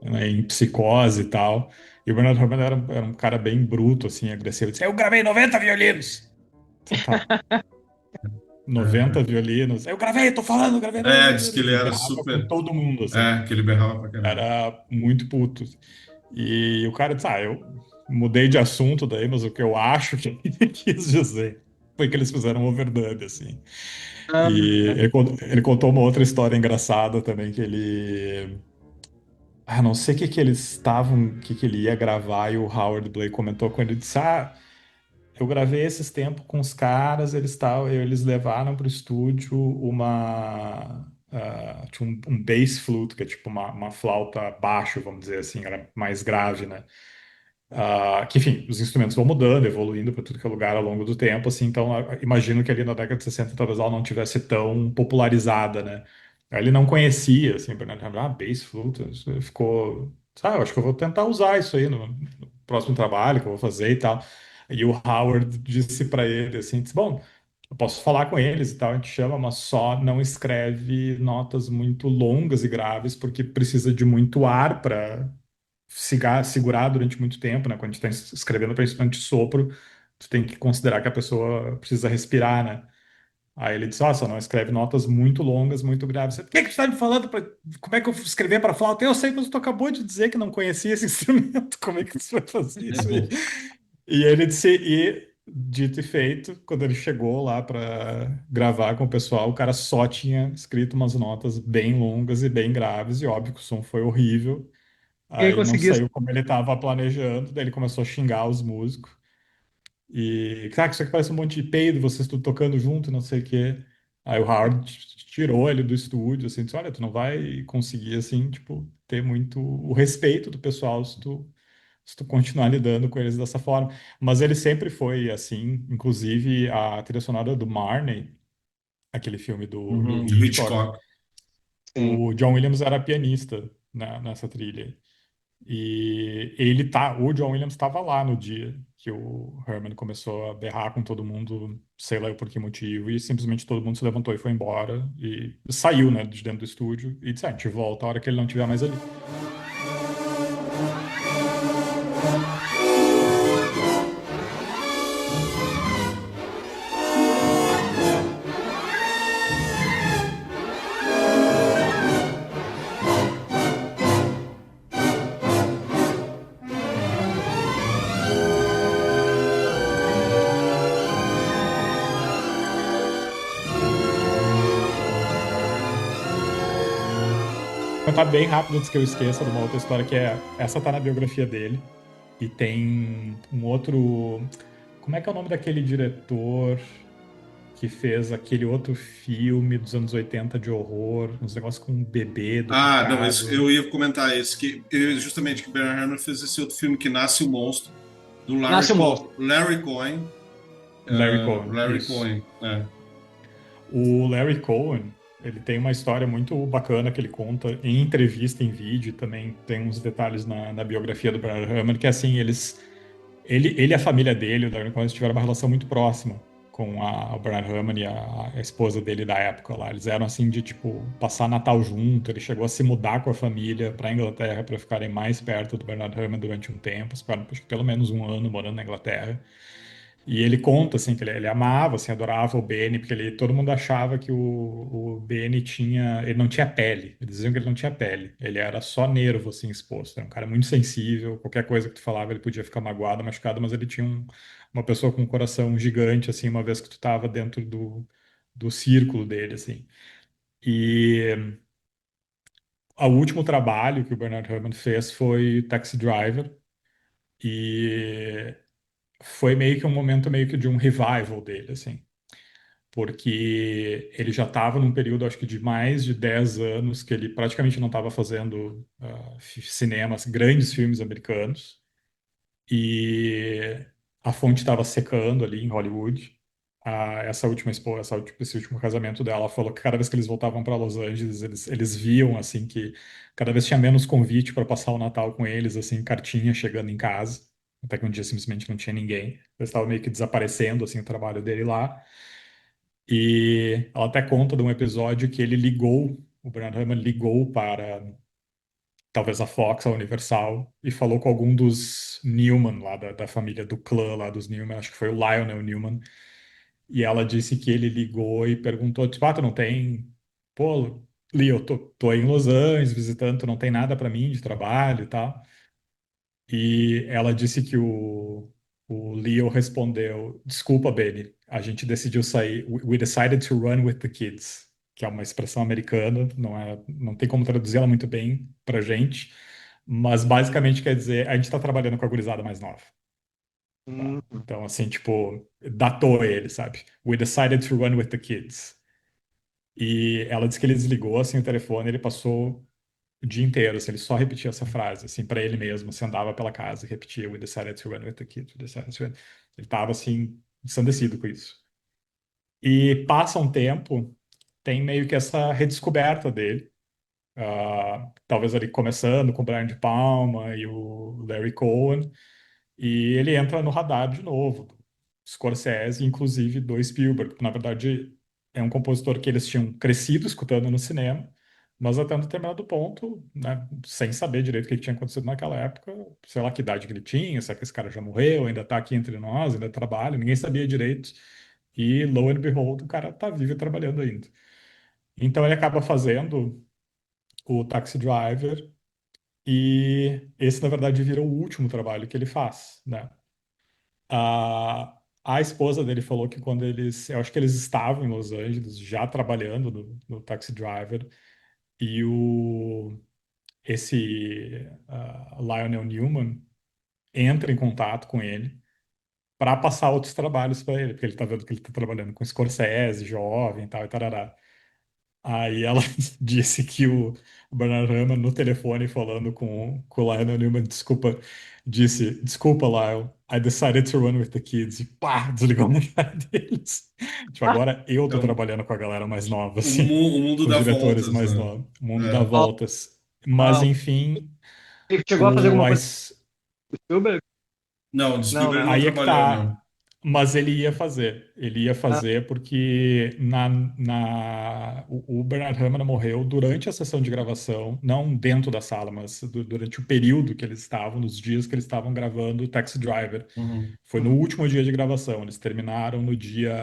né, em Psicose e tal. E o Bernard Herrmann era um cara bem bruto, assim, agressivo. Ele disse, eu gravei 90 violinos. Você tá, 90 violinos. Eu gravei, tô falando, eu gravei 90 Diz que violinos. ele E era berrava com super. todo mundo, assim. Que ele berrava pra caramba. Era muito puto. E o cara disse, eu mudei de assunto daí, mas o que eu acho que ele quis dizer foi que eles fizeram um overdub, assim. Ah, E ele contou uma outra história engraçada também, que ele... não sei o que que eles estavam, o que que ele ia gravar, e o Howard Blake comentou com ele, disse, eu gravei esses tempos com os caras, eles levaram para o estúdio tinha um bass flute, que é tipo uma flauta baixo, vamos dizer assim, era mais grave, né? Que, enfim, os instrumentos vão mudando, evoluindo para tudo que é lugar ao longo do tempo, assim, então imagino que ali na década de 60 talvez ela não tivesse tão popularizada, né? Aí ele não conhecia, assim, Bernardo Herrmann, bass flute, isso ficou, eu acho que eu vou tentar usar isso aí no próximo trabalho que eu vou fazer e tal. E o Howard disse para ele assim, disse, bom, eu posso falar com eles e tal, a gente chama, mas só não escreve notas muito longas e graves, porque precisa de muito ar para segurar durante muito tempo, né? Quando a gente está escrevendo principalmente sopro, tu tem que considerar que a pessoa precisa respirar, né? Aí ele disse, ó, só não escreve notas muito longas, muito graves. Por que que tu tá me falando como é que eu vou escrever para flauta? Eu sei, mas tu acabou de dizer que não conhecia esse instrumento. Como é que tu vai fazer isso aí? E ele disse, e dito e feito, quando ele chegou lá para gravar com o pessoal, o cara só tinha escrito umas notas bem longas e bem graves, e óbvio que o som foi horrível. Quem Aí não conseguia. saiu como ele estava planejando, daí ele começou a xingar os músicos. E, cara, isso aqui parece um monte de peido, vocês tudo tocando junto, não sei o quê. Aí o Howard tirou ele do estúdio, assim, disse, olha, tu não vai conseguir, assim, tipo, ter muito o respeito do pessoal se tu continuar lidando com eles dessa forma. Mas ele sempre foi assim, inclusive a trilha sonora do Marnie, aquele filme do Uhum, do Hitchcock, Hitchcock. Sim. o John Williams era pianista nessa trilha. E o John Williams estava lá no dia que o Herman começou a berrar com todo mundo, sei lá por que motivo, e simplesmente todo mundo se levantou e foi embora e saiu, né, de dentro do estúdio e disse, a gente volta a hora que ele não estiver mais ali. Contar bem rápido antes que eu esqueça de uma outra história que essa tá na biografia dele e tem um outro, como é que é o nome daquele diretor que fez aquele outro filme dos anos 80 de horror, uns negócios com um bebê Ah, não, esse, duplicado. eu ia comentar esse, justamente que o Bernard Herrmann fez esse outro filme que Nasce o Monstro, do Nasce o monstro. Larry Cohen. Larry Cohen, Larry isso. Cohen, é. O Larry Cohen, ele tem uma história muito bacana que ele conta em entrevista, em vídeo, também tem uns detalhes na biografia do Bernard Herrmann, que é assim, ele e a família dele, o Larry Cohen, tiveram uma relação muito próxima com o Bernard Herrmann e a esposa dele da época lá. Eles eram assim de, tipo, passar Natal junto, ele chegou a se mudar com a família para Inglaterra para ficarem mais perto do Bernard Herrmann durante um tempo, ficaram acho que pelo menos um ano morando na Inglaterra. E ele conta assim que ele amava, assim, adorava o Benny, porque todo mundo achava que o Benny ele não tinha pele. Eles diziam que ele não tinha pele. Ele era só nervo assim exposto. Era um cara muito sensível. Qualquer coisa que tu falava, ele podia ficar magoado, machucado, mas ele tinha uma pessoa com um coração gigante assim, uma vez que tu estava dentro do círculo dele assim. E o último trabalho que o Bernard Herrmann fez foi Taxi Driver. E foi meio que um momento meio que de um revival dele, assim, porque ele já estava num período, acho que de mais de 10 anos, que ele praticamente não estava fazendo cinemas, grandes filmes americanos, e a fonte estava secando ali em Hollywood. Essa última esposa, esse último casamento dela falou que cada vez que eles voltavam para Los Angeles, eles viam assim que cada vez tinha menos convite para passar o Natal com eles, assim, cartinha chegando em casa, até que um dia simplesmente não tinha ninguém. Eles estavam meio que desaparecendo assim o trabalho dele lá. E ela até conta de um episódio que o Bernard Herrmann ligou para talvez a Fox, a Universal, e falou com algum dos Newman lá da família do clã lá dos Newman, acho que foi o Lionel Newman, e ela disse que ele ligou e perguntou, tipo, tu não tem... Pô, Lee, eu tô aí em Los Angeles visitando, tu não tem nada para mim de trabalho e tal. E ela disse que o Leo respondeu: Desculpa, Benny, a gente decidiu sair. We decided to run with the kids, que é uma expressão americana, não tem como traduzir ela muito bem pra gente, mas basicamente quer dizer: a gente tá trabalhando com a gurizada mais nova. Tá? Hum. Então, assim, tipo, datou ele, sabe? We decided to run with the kids. E ela disse que ele desligou assim o telefone, ele passou o dia inteiro, assim, ele só repetia essa frase, assim, para ele mesmo, assim, andava pela casa e repetia, We decided to run with the kids, we decided to run. Ele tava, assim, ensandecido com isso. E passa um tempo, tem meio que essa redescoberta dele, talvez ali começando com o Brian De Palma e o Larry Cohen, E ele entra no radar de novo, do Scorsese, inclusive do Spielberg, que na verdade é um compositor que eles tinham crescido escutando no cinema, mas até um determinado ponto, né, sem saber direito o que tinha acontecido naquela época, sei lá que idade que ele tinha, será que esse cara já morreu, ainda está aqui entre nós, ainda trabalha, ninguém sabia direito. E lo and behold, o cara tá vivo e trabalhando ainda. Então ele acaba fazendo o Taxi Driver e esse, na verdade, vira o último trabalho que ele faz, né? A esposa dele falou que quando eles, eu acho que eles estavam em Los Angeles já trabalhando no Taxi Driver e esse Lionel Newman entra em contato com ele para passar outros trabalhos para ele, porque ele tá vendo que ele tá trabalhando com Scorsese, jovem e tal, e tarará. Aí ela disse que o Bernard Herrmann, no telefone, falando com o Lionel Newman, disse, desculpa, Lyle, I decided to run with the kids. E pá, desligou na cara deles. Tipo, agora eu tô Então, trabalhando com a galera mais nova, o, assim, o mundo com os dá diretores voltas, mais né? novos. O mundo dá É. Ah, voltas. Mas, ah, enfim, ele chegou a fazer o, alguma a, coisa es- com o Spielberg? Não, de Não, Spielberg né? não aí é que trabalhou, tá. não. Mas ele ia fazer. Ele ia Ah, fazer porque o Bernard Herrmann morreu durante a sessão de gravação, não dentro da sala, mas durante o período que eles estavam, nos dias que eles estavam gravando o Taxi Driver. Uhum. Foi no último dia de gravação. Eles terminaram no dia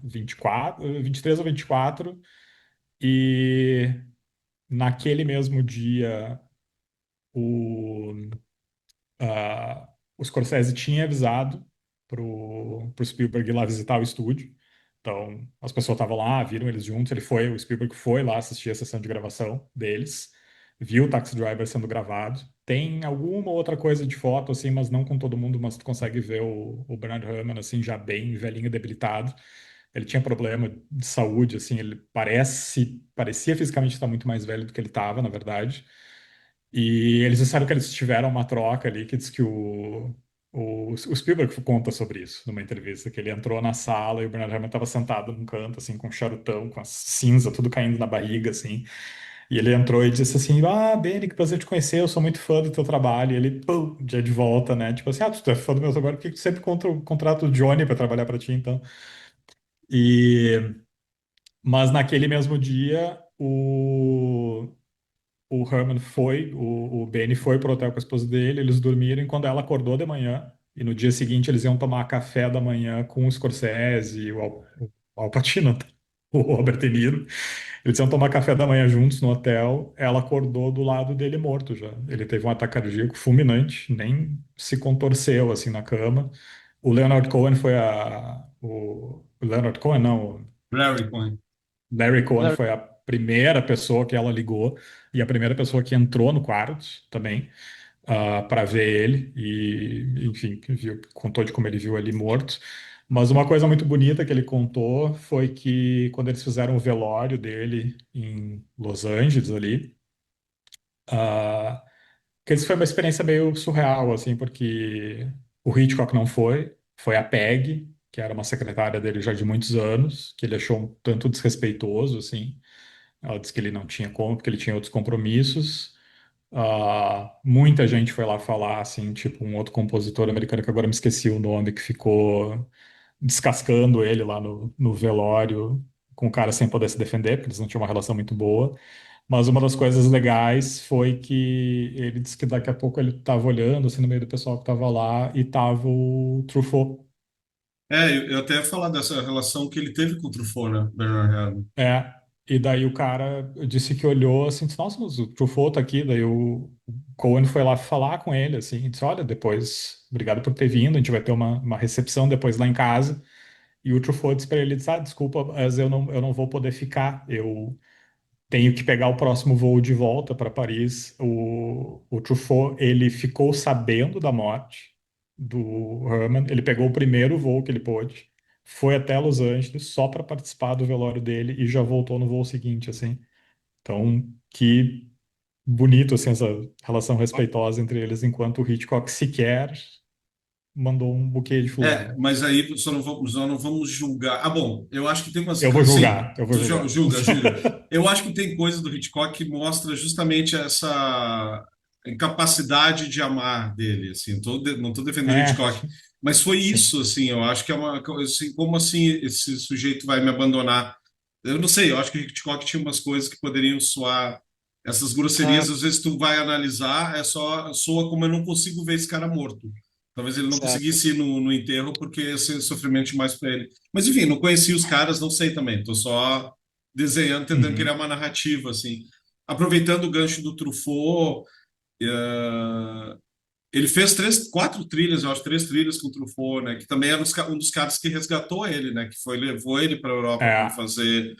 24, 23 ou 24, e naquele mesmo dia o o Scorsese tinha avisado pro Spielberg ir lá visitar o estúdio. Então, as pessoas estavam lá, viram eles juntos. O Spielberg foi lá assistir a sessão de gravação deles, viu o Taxi Driver sendo gravado. Tem alguma outra coisa de foto, assim, mas não com todo mundo, mas tu consegue ver o Bernard Herrmann, assim, já bem velhinho, debilitado. Ele tinha problema de saúde, assim, ele parecia fisicamente estar muito mais velho do que ele estava, na verdade. E eles disseram que eles tiveram uma troca ali, que diz que o Spielberg conta sobre isso numa entrevista, que ele entrou na sala e o Bernard Herrmann estava sentado num canto, assim, com um charutão, com a cinza, tudo caindo na barriga, assim. E ele entrou e disse assim, ah, Benny, que prazer te conhecer, eu sou muito fã do teu trabalho. E ele, pum, já de volta, né? Tipo assim, tu é fã do meu trabalho, por que tu sempre contrata o Johnny para trabalhar para ti, então? E... Mas naquele mesmo dia, o Herman o Benny foi pro hotel com a esposa dele, eles dormiram e quando ela acordou de manhã, e no dia seguinte eles iam tomar café da manhã com o Scorsese, o Al Pacino, o Robert De Niro, eles iam tomar café da manhã juntos no hotel, ela acordou do lado dele morto já. Ele teve um ataque cardíaco fulminante, nem se contorceu assim na cama. O Leonard Cohen o Leonard Cohen, não, Larry Cohen. Larry Cohen Larry, foi a primeira pessoa que ela ligou e a primeira pessoa que entrou no quarto também para ver ele e, enfim, contou de como ele viu ele morto. Mas uma coisa muito bonita que ele contou foi que quando eles fizeram o velório dele em Los Angeles ali, ah, que isso foi uma experiência meio surreal, assim, porque o Hitchcock não foi a Peg, que era uma secretária dele já de muitos anos, que ele achou um tanto desrespeitoso, assim. Ela disse que ele não tinha como, porque ele tinha outros compromissos. Muita gente foi lá falar, assim, tipo um outro compositor americano, que agora me esqueci o nome, que ficou descascando ele lá no velório, com o cara sem poder se defender, porque eles não tinham uma relação muito boa. Mas uma das coisas legais foi que ele disse que daqui a pouco ele estava olhando, assim, no meio do pessoal que estava lá, e estava o Truffaut. Eu até ia falar dessa relação que ele teve com o Truffaut, né, Bernard Herrmann. É, e daí o cara disse que olhou assim, disse, nossa, mas o Truffaut tá aqui. Daí o Cohen foi lá falar com ele, assim, e disse, olha, depois, obrigado por ter vindo, a gente vai ter uma recepção depois lá em casa. E o Truffaut disse para ele, disse, desculpa, mas eu não vou poder ficar, eu tenho que pegar o próximo voo de volta para Paris. O Truffaut, ele ficou sabendo da morte do Herman. Ele pegou o primeiro voo que ele pôde, foi até Los Angeles só para participar do velório dele e já voltou no voo seguinte, assim. Então, que bonito, assim, essa relação respeitosa entre eles, enquanto o Hitchcock sequer mandou um buquê de flor, né? Mas aí só não vamos julgar. Ah, bom, eu acho que tem umas. Eu vou Sim, julgar, eu vou julgar. julga. Eu acho que tem coisa do Hitchcock que mostra justamente essa. incapacidade de amar dele, assim, não estou defendendo É, Hitchcock, mas foi sim. isso, assim, eu acho que é assim, como assim esse sujeito vai me abandonar? Eu não sei, eu acho que o Hitchcock tinha umas coisas que poderiam soar, essas Ah, grosserias, às vezes tu vai analisar, soa como eu não consigo ver esse cara morto. Talvez ele não certo. conseguisse ir no enterro porque ia ser sofrimento demais para ele. Mas enfim, não conheci os caras, não sei também. Tô só desenhando, tentando criar Uhum. uma narrativa, assim. Aproveitando o gancho do Truffaut, eh, ele fez quatro trilhas, eu acho, três trilhas com o Truffaut, né? Que também era um dos caras que resgatou ele, né? Que levou ele para a Europa para ele É, fazer.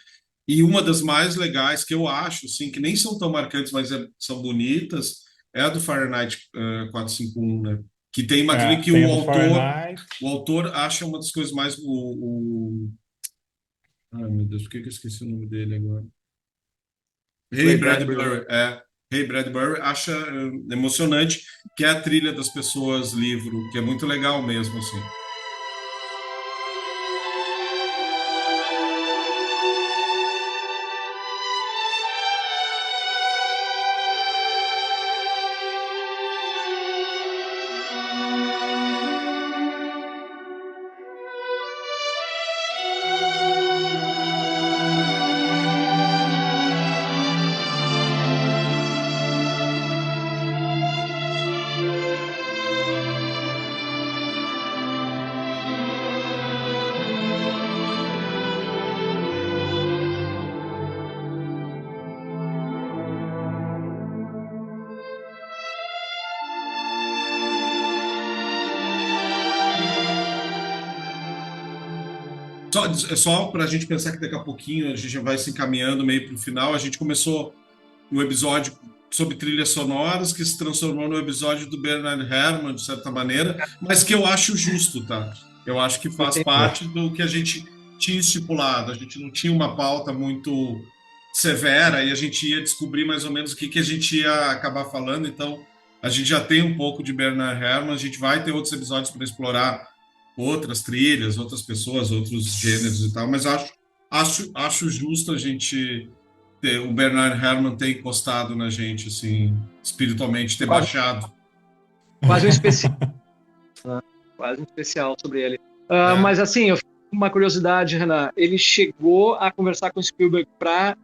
E uma das mais legais que eu acho, assim, que nem são tão marcantes, mas são bonitas, é a do Fahrenheit 451, né? Que tem uma trilha que tem a do Fahrenheit. o autor acha uma das coisas mais ai, meu Deus, por que que eu esqueci o nome dele agora? Ray Ray Bradbury. Bradbury, Ray Bradbury acha emocionante, que é a trilha das pessoas livro, que é muito legal mesmo, assim. Só para a gente pensar que daqui a pouquinho a gente já vai se encaminhando meio para o final, a gente começou no episódio sobre trilhas sonoras, que se transformou no episódio do Bernard Herrmann, de certa maneira, mas que eu acho justo, tá? Eu acho que faz Entendi. É. parte do que a gente tinha estipulado. A gente não tinha uma pauta muito severa e a gente ia descobrir mais ou menos o que, que a gente ia acabar falando. Então, a gente já tem um pouco de Bernard Herrmann, a gente vai ter outros episódios para explorar outras trilhas, outras pessoas, outros gêneros e tal, mas acho justo a gente o Bernard Herrmann ter encostado na gente, assim, espiritualmente, ter Quase, baixado. quase um especial, né? Quase um especial sobre ele. É. Mas assim, eu fico com uma curiosidade, Renan. Ele chegou a conversar com o Spielberg para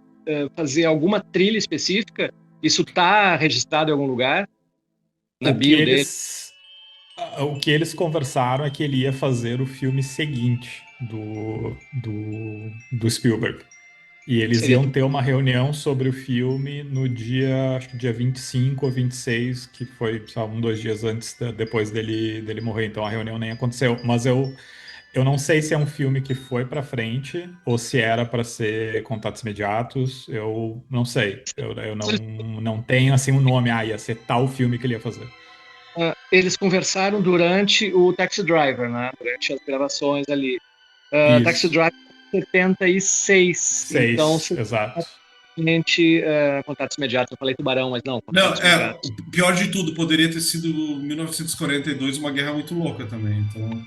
fazer alguma trilha específica? Isso está registrado em algum lugar? Na O que bio dele? eles, o que eles conversaram é que ele ia fazer o filme seguinte do Spielberg. E eles Seria iam ter uma reunião sobre o filme no dia, acho que dia 25 ou 26, que foi, só um, 2 dias antes, depois dele morrer. Então a reunião nem aconteceu. Mas eu não sei se é um filme que foi pra frente ou se era pra ser Contatos Imediatos. Eu não sei. Eu não tenho assim um nome. Ah, ia ser tal filme que ele ia fazer. eles conversaram durante o Taxi Driver, né? Durante as gravações ali. Taxi Isso. Driver 76, então Seis, exato. certamente Contatos Imediatos. Eu falei Tubarão, mas não, Não, Contatos Imediatos. o pior de tudo, poderia ter sido 1942, uma guerra muito louca também. Então,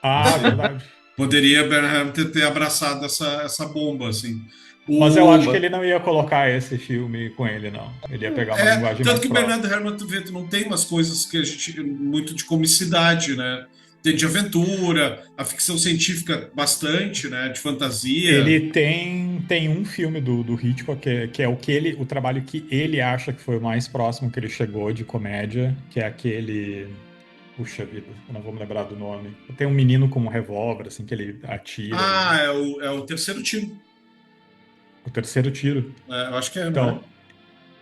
Ah, assim, verdade. poderia Bernard Herrmann ter abraçado essa bomba, assim. Mas eu acho O, que ele não ia colocar esse filme com ele, não. Ele ia pegar uma linguagem Tanto mais que o próxima. Bernardo Herrmann, tu vê, tu não tem umas coisas que a gente, muito de comicidade, né? Tem de aventura, a ficção científica bastante, né? De fantasia. Ele tem um filme do Hitchcock que é o trabalho que ele acha que foi o mais próximo que ele chegou de comédia, que é aquele. Puxa vida, eu não vou me lembrar do nome. Tem um menino com um revólver, assim, que ele atira Ah, e. é o terceiro tiro. O terceiro tiro. Eu acho que é, não é? Então,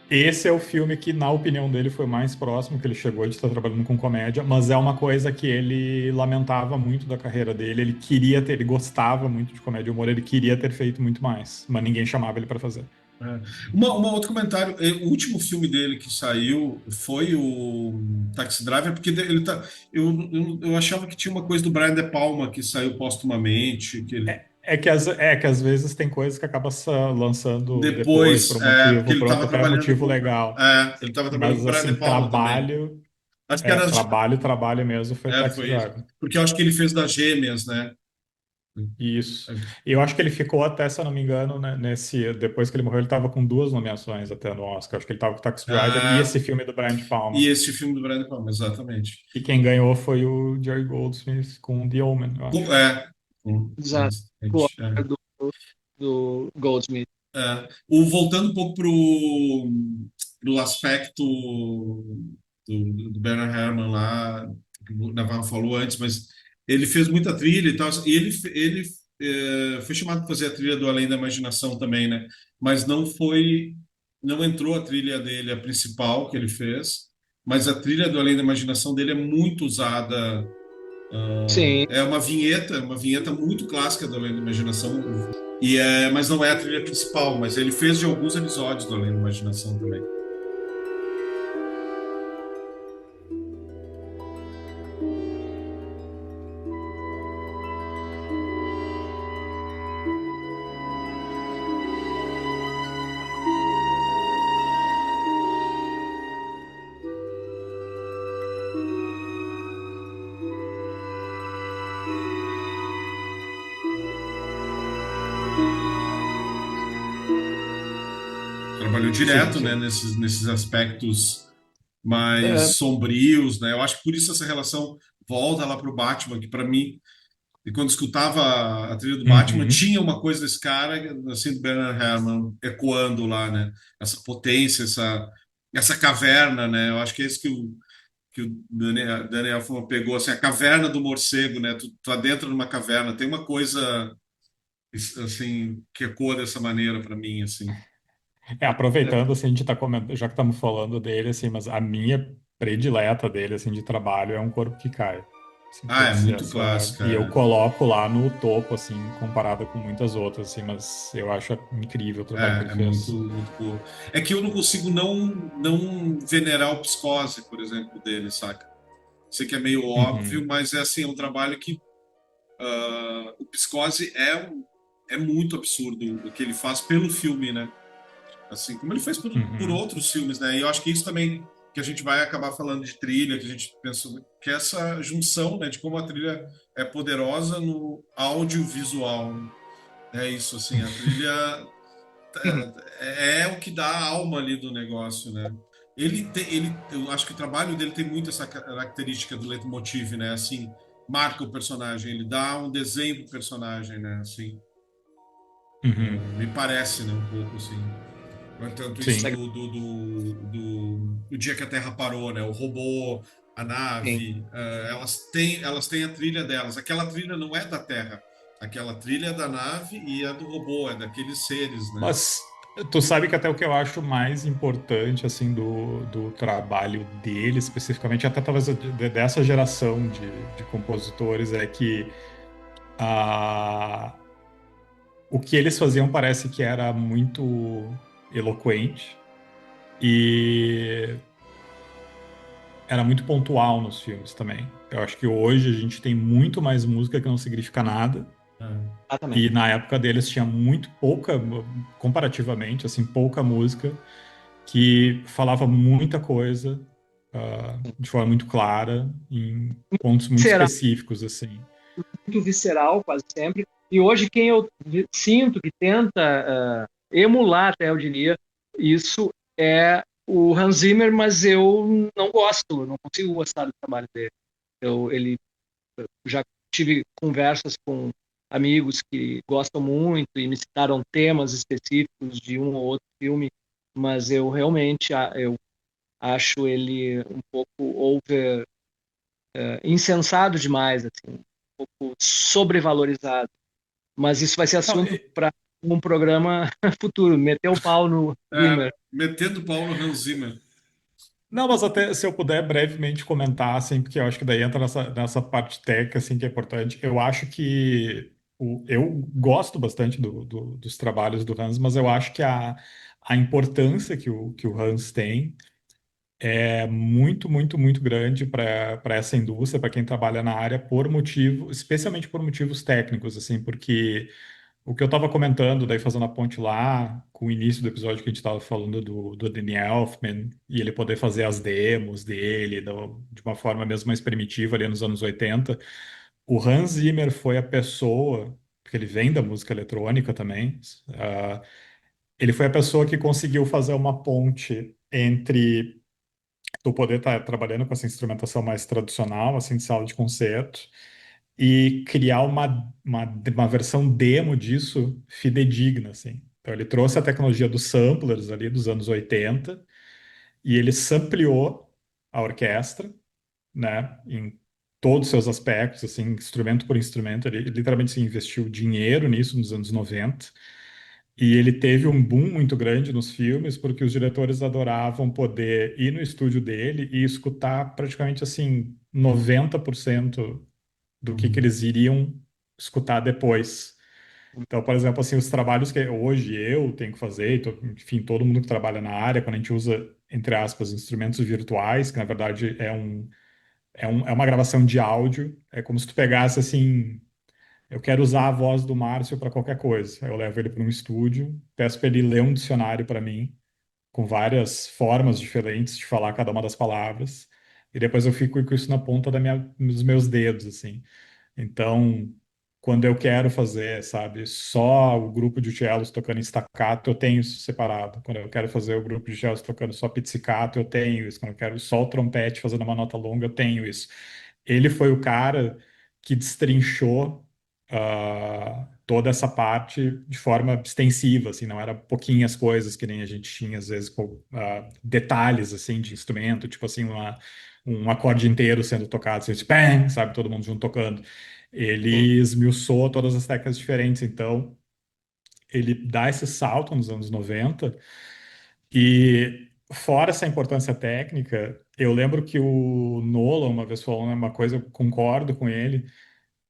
esse é o filme que, na opinião dele, foi o mais próximo que ele chegou de estar trabalhando com comédia, mas é uma coisa que ele lamentava muito da carreira dele. Ele gostava muito de comédia e humor, ele queria ter feito muito mais, mas ninguém chamava ele para fazer. É. Outro comentário, o último filme dele que saiu foi o Taxi Driver, porque eu achava que tinha uma coisa do Brian De Palma que saiu póstumamente, que ele É que às vezes tem coisas que acaba lançando depois depois, por um porque motivo, ele por estava outro até trabalhando motivo legal. ele estava trabalhando com Mas o Brian De assim, Palma também. Acho que era, trabalho mesmo foi Taxi foi isso. Driver. Porque eu acho que ele fez das Gêmeas, né? Isso. E eu acho que ele ficou até, se eu não me engano, né, depois que ele morreu, ele estava com duas nomeações até no Oscar. Acho que ele estava com Taxi Driver e Ah, esse filme do Brian De e Palma. esse filme do Brian De Palma, exatamente. E quem ganhou foi o Jerry Goldsmith com The Omen, eu acho. É, Exato. O exatamente. Oscar do Goldsmith. Voltando um pouco pro aspecto do Bernard Herrmann lá, que o Navarro falou antes, mas ele fez muita trilha e tal, e ele foi chamado para fazer a trilha do Além da Imaginação também, né? Mas não entrou a trilha dele, a principal que ele fez, mas a trilha do Além da Imaginação dele é muito usada. Sim, É uma vinheta muito clássica do Além da Imaginação, mas não é a trilha principal, mas ele fez de alguns episódios do Além da Imaginação também. Trabalhou Sim, direto, né, sim. nesses aspectos é, mais sombrios, né? Eu acho que por isso essa relação volta lá para o Batman, que para mim, e quando escutava a trilha do Batman, Uhum. tinha uma coisa desse cara, assim, do Bernard Herrmann, ecoando lá, né? Essa potência, essa caverna, né? Eu acho que é isso que o Daniel Elfman pegou, assim, a caverna do morcego, né? Tu tá dentro de uma caverna, tem uma coisa, assim, que ecoa dessa maneira para mim, assim. é, Aproveitando, assim, a gente tá comentando, já que estamos falando dele, assim, mas a minha predileta dele, assim, de trabalho é Um Corpo que Cai. Assim, Ah, é putz, muito clássica. e eu coloco lá no topo, assim, comparado com muitas outras, assim, mas eu acho incrível o trabalho que ele É muito, fez. muito cool. É que eu não consigo não venerar o Psicose, por exemplo, dele, saca? Sei que é meio óbvio, Uhum, mas é assim, é um trabalho que o Psicose é muito absurdo o que ele faz pelo filme, né? Assim, como ele fez por uhum, outros filmes, né? E eu acho que isso também que a gente vai acabar falando de trilha, que a gente pensa que é essa junção, né, de como a trilha é poderosa no audiovisual. Né? É isso, assim, a trilha é o que dá a alma ali do negócio, né? Eu acho que o trabalho dele tem muito essa característica do leitmotiv, né? Assim, marca o personagem, ele dá um desenho pro personagem, né? Assim, uhum. me parece, né? Um pouco assim. No entanto, isso Sim. do dia que a Terra parou, né? O robô, a sim. nave, elas têm a trilha delas. Aquela trilha não é da Terra. Aquela trilha é da nave e é do robô, é daqueles seres, né? Mas tu sabe que até o que eu acho mais importante, assim, do trabalho dele, especificamente, até talvez dessa geração de compositores, é que a, o que eles faziam parece que era muito eloquente e era muito pontual nos filmes também. Eu acho que hoje a gente tem muito mais música que não significa nada. E Exatamente. na época deles tinha muito pouca, comparativamente, assim, pouca música que falava muita coisa, de forma muito clara, em pontos muito Será específicos, assim. muito visceral, quase sempre. E hoje, quem eu sinto que tenta emular, até eu diria, isso é o Hans Zimmer, mas eu não gosto, não consigo gostar do trabalho dele. Ele já tive conversas com amigos que gostam muito e me citaram temas específicos de um ou outro filme, mas eu realmente eu acho ele um pouco insensado demais, assim, um pouco sobrevalorizado. Mas isso vai ser Não, assunto para um programa futuro, meter o pau no Zimmer. Metendo Paulo Hans Zimmer. não, mas até se eu puder brevemente comentar, assim, porque eu acho que daí entra nessa parte técnica, assim, que é importante. Eu acho que eu gosto bastante dos trabalhos do Hans, mas eu acho que a importância que o Hans tem é muito, muito, muito grande para essa indústria, para quem trabalha na área, especialmente por motivos técnicos, assim, porque o que eu estava comentando, daí fazendo a ponte lá com o início do episódio que a gente estava falando do Danny Elfman, e ele poder fazer as demos dele de uma forma mesmo mais primitiva ali nos anos 80, o Hans Zimmer foi a pessoa porque ele vem da música eletrônica também. Ah, ele foi a pessoa que conseguiu fazer uma ponte entre tu poder estar trabalhando com essa instrumentação mais tradicional, assim, de sala de concerto, e criar uma versão demo disso fidedigna, assim. Então ele trouxe a tecnologia dos samplers ali dos anos 80 e ele sampleou a orquestra, né, em todos os seus aspectos, assim, instrumento por instrumento. Ele literalmente se investiu dinheiro nisso nos anos 90. E ele teve um boom muito grande nos filmes, porque os diretores adoravam poder ir no estúdio dele e escutar praticamente assim 90% do que eles iriam escutar depois. Então, por exemplo, assim, os trabalhos que hoje eu tenho que fazer, enfim, todo mundo que trabalha na área, quando a gente usa, entre aspas, instrumentos virtuais, que na verdade é uma gravação de áudio, é como se tu pegasse assim. Eu quero usar a voz do Márcio para qualquer coisa. Eu levo ele para um estúdio, peço para ele ler um dicionário para mim, com várias formas diferentes de falar cada uma das palavras, e depois eu fico com isso na ponta dos meus dedos, assim. Então, quando eu quero fazer, sabe, só o grupo de cellos tocando em staccato, eu tenho isso separado. Quando eu quero fazer o grupo de cellos tocando só pizzicato, eu tenho isso. Quando eu quero só o trompete fazendo uma nota longa, eu tenho isso. Ele foi o cara que destrinchou toda essa parte de forma extensiva, assim, não era pouquinhas coisas que nem a gente tinha, às vezes, detalhes, assim, de instrumento, tipo assim, um acorde inteiro sendo tocado, assim, bang, sabe, todo mundo junto tocando. Sim. Ele esmiuçou todas as técnicas diferentes, então ele dá esse salto nos anos 90 e fora essa importância técnica, eu lembro que o Nolan uma vez falou uma coisa, eu concordo com ele.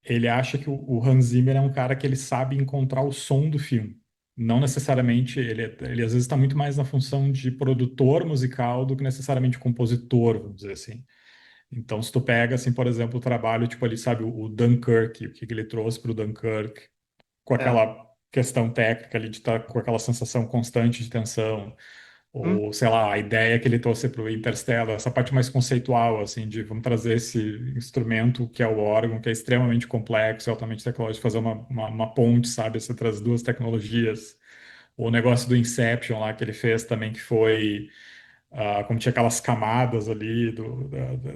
Ele acha que o Hans Zimmer é um cara que ele sabe encontrar o som do filme. Não necessariamente, ele às vezes está muito mais na função de produtor musical do que necessariamente compositor, vamos dizer assim. Então, se tu pega, assim, por exemplo, o trabalho, tipo ali, sabe, o Dunkirk, o que que ele trouxe para o Dunkirk, com É. aquela questão técnica ali de estar com aquela sensação constante de tensão, Hum, ou sei lá, a ideia que ele trouxe para o Interstellar, essa parte mais conceitual, assim, de vamos trazer esse instrumento que é o órgão, que é extremamente complexo, altamente tecnológico, fazer uma ponte, sabe, entre as duas tecnologias. O negócio do Inception lá que ele fez também, que foi como tinha aquelas camadas ali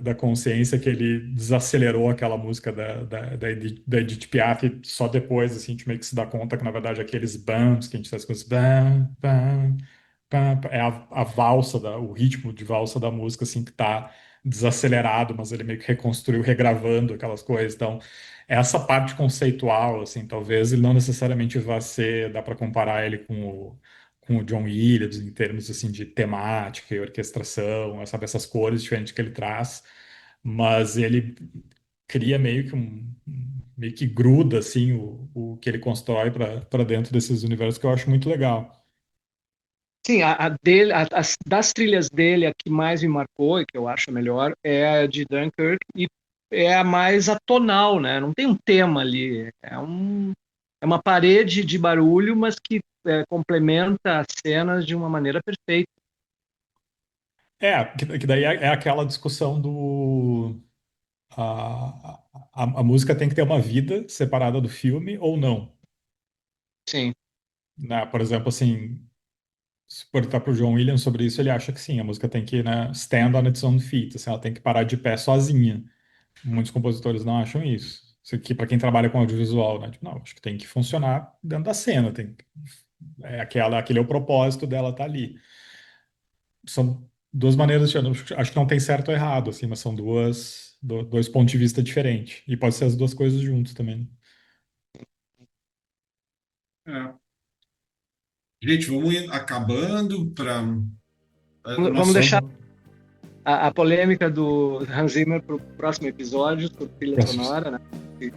da consciência, que ele desacelerou aquela música da Edith Piaf e só depois, assim, a gente meio que se dá conta que, na verdade, aqueles bumps que a gente faz com os bam, bam, bam, é a valsa, o ritmo de valsa da música, assim, que tá desacelerado, mas ele meio que reconstruiu, regravando aquelas coisas. Então, essa parte conceitual, assim, talvez ele não necessariamente vá ser, dá para comparar ele com o John Williams em termos assim de temática e orquestração, sabe, essas cores diferentes que ele traz, mas ele cria meio que gruda assim o que ele constrói para dentro desses universos que eu acho muito legal. sim, a dele, das trilhas dele, a que mais me marcou e que eu acho a melhor é a de Dunkirk e é a mais atonal, né? Não tem um tema ali, é uma parede de barulho, mas que complementa as cenas de uma maneira perfeita. Que daí é aquela discussão do a música tem que ter uma vida separada do filme ou não, Sim, né? Por exemplo, assim, se perguntar para o John Williams sobre isso, ele acha que sim, a música tem que, né, stand on its own feet, assim, ela tem que parar de pé sozinha. Muitos compositores não acham isso. Isso aqui, para quem trabalha com audiovisual, né? Tipo, não, acho que tem que funcionar dentro da cena, aquele é o propósito dela estar ali. São duas maneiras de, acho que não tem certo ou errado, assim, mas são dois pontos de vista diferentes. E pode ser as duas coisas juntos também. É. Gente, vamos acabando para vamos nossa deixar a polêmica do Hans Zimmer para o próximo episódio, sobre trilha Próximos. sonora, né?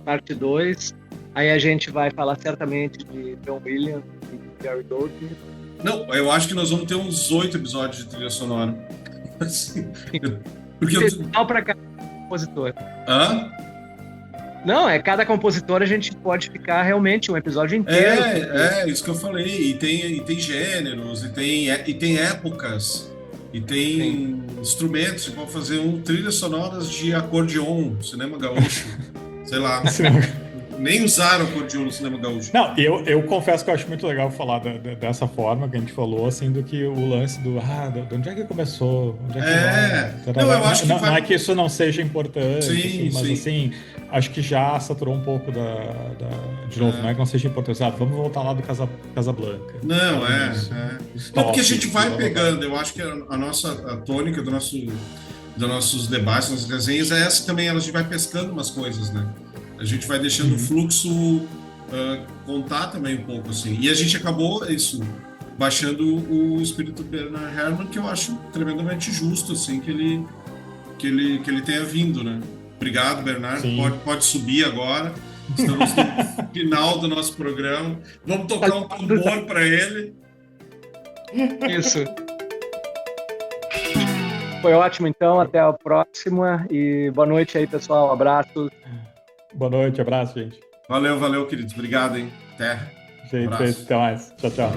Parte 2. Aí a gente vai falar certamente de John Williams e Gary Goldsmith. Não, eu acho que nós vamos ter uns 8 episódios de trilha sonora. Assim, porque eu. Especial para cada compositor. Hã? Não, cada compositor a gente pode ficar realmente um episódio inteiro. Isso que eu falei. E tem gêneros, e tem épocas, e Sim. tem instrumentos. Vão fazer trilhas sonoras de acordeon, cinema gaúcho, sei lá. nem usaram acordeon no cinema gaúcho. Não, eu confesso que eu acho muito legal falar dessa forma que a gente falou, assim, do que o lance de onde é que começou? Onde é que vai? Não, eu acho que não, vai... não é que isso não seja importante, Sim, assim, mas sim. assim, acho que já saturou um pouco de novo, não é que não seja importante, vamos voltar lá do Casablanca. Não, Não, porque a gente vai pegando, eu acho que a tônica dos nossos debates, das resenhas, é essa também, a gente vai pescando umas coisas, né? A gente vai deixando o fluxo contar também um pouco, assim. E a gente acabou, baixando o espírito do Bernard Herrmann, que eu acho tremendamente justo, assim, que ele tenha vindo, né? Obrigado, Bernardo. Pode subir agora. Estamos no final do nosso programa. Vamos tocar um tambor para ele. Isso. Foi ótimo, então. Até a próxima. E boa noite aí, pessoal. Abraços. Boa noite, abraço, gente. Valeu, queridos. Obrigado, hein? Até. Gente, até mais. Tchau, tchau.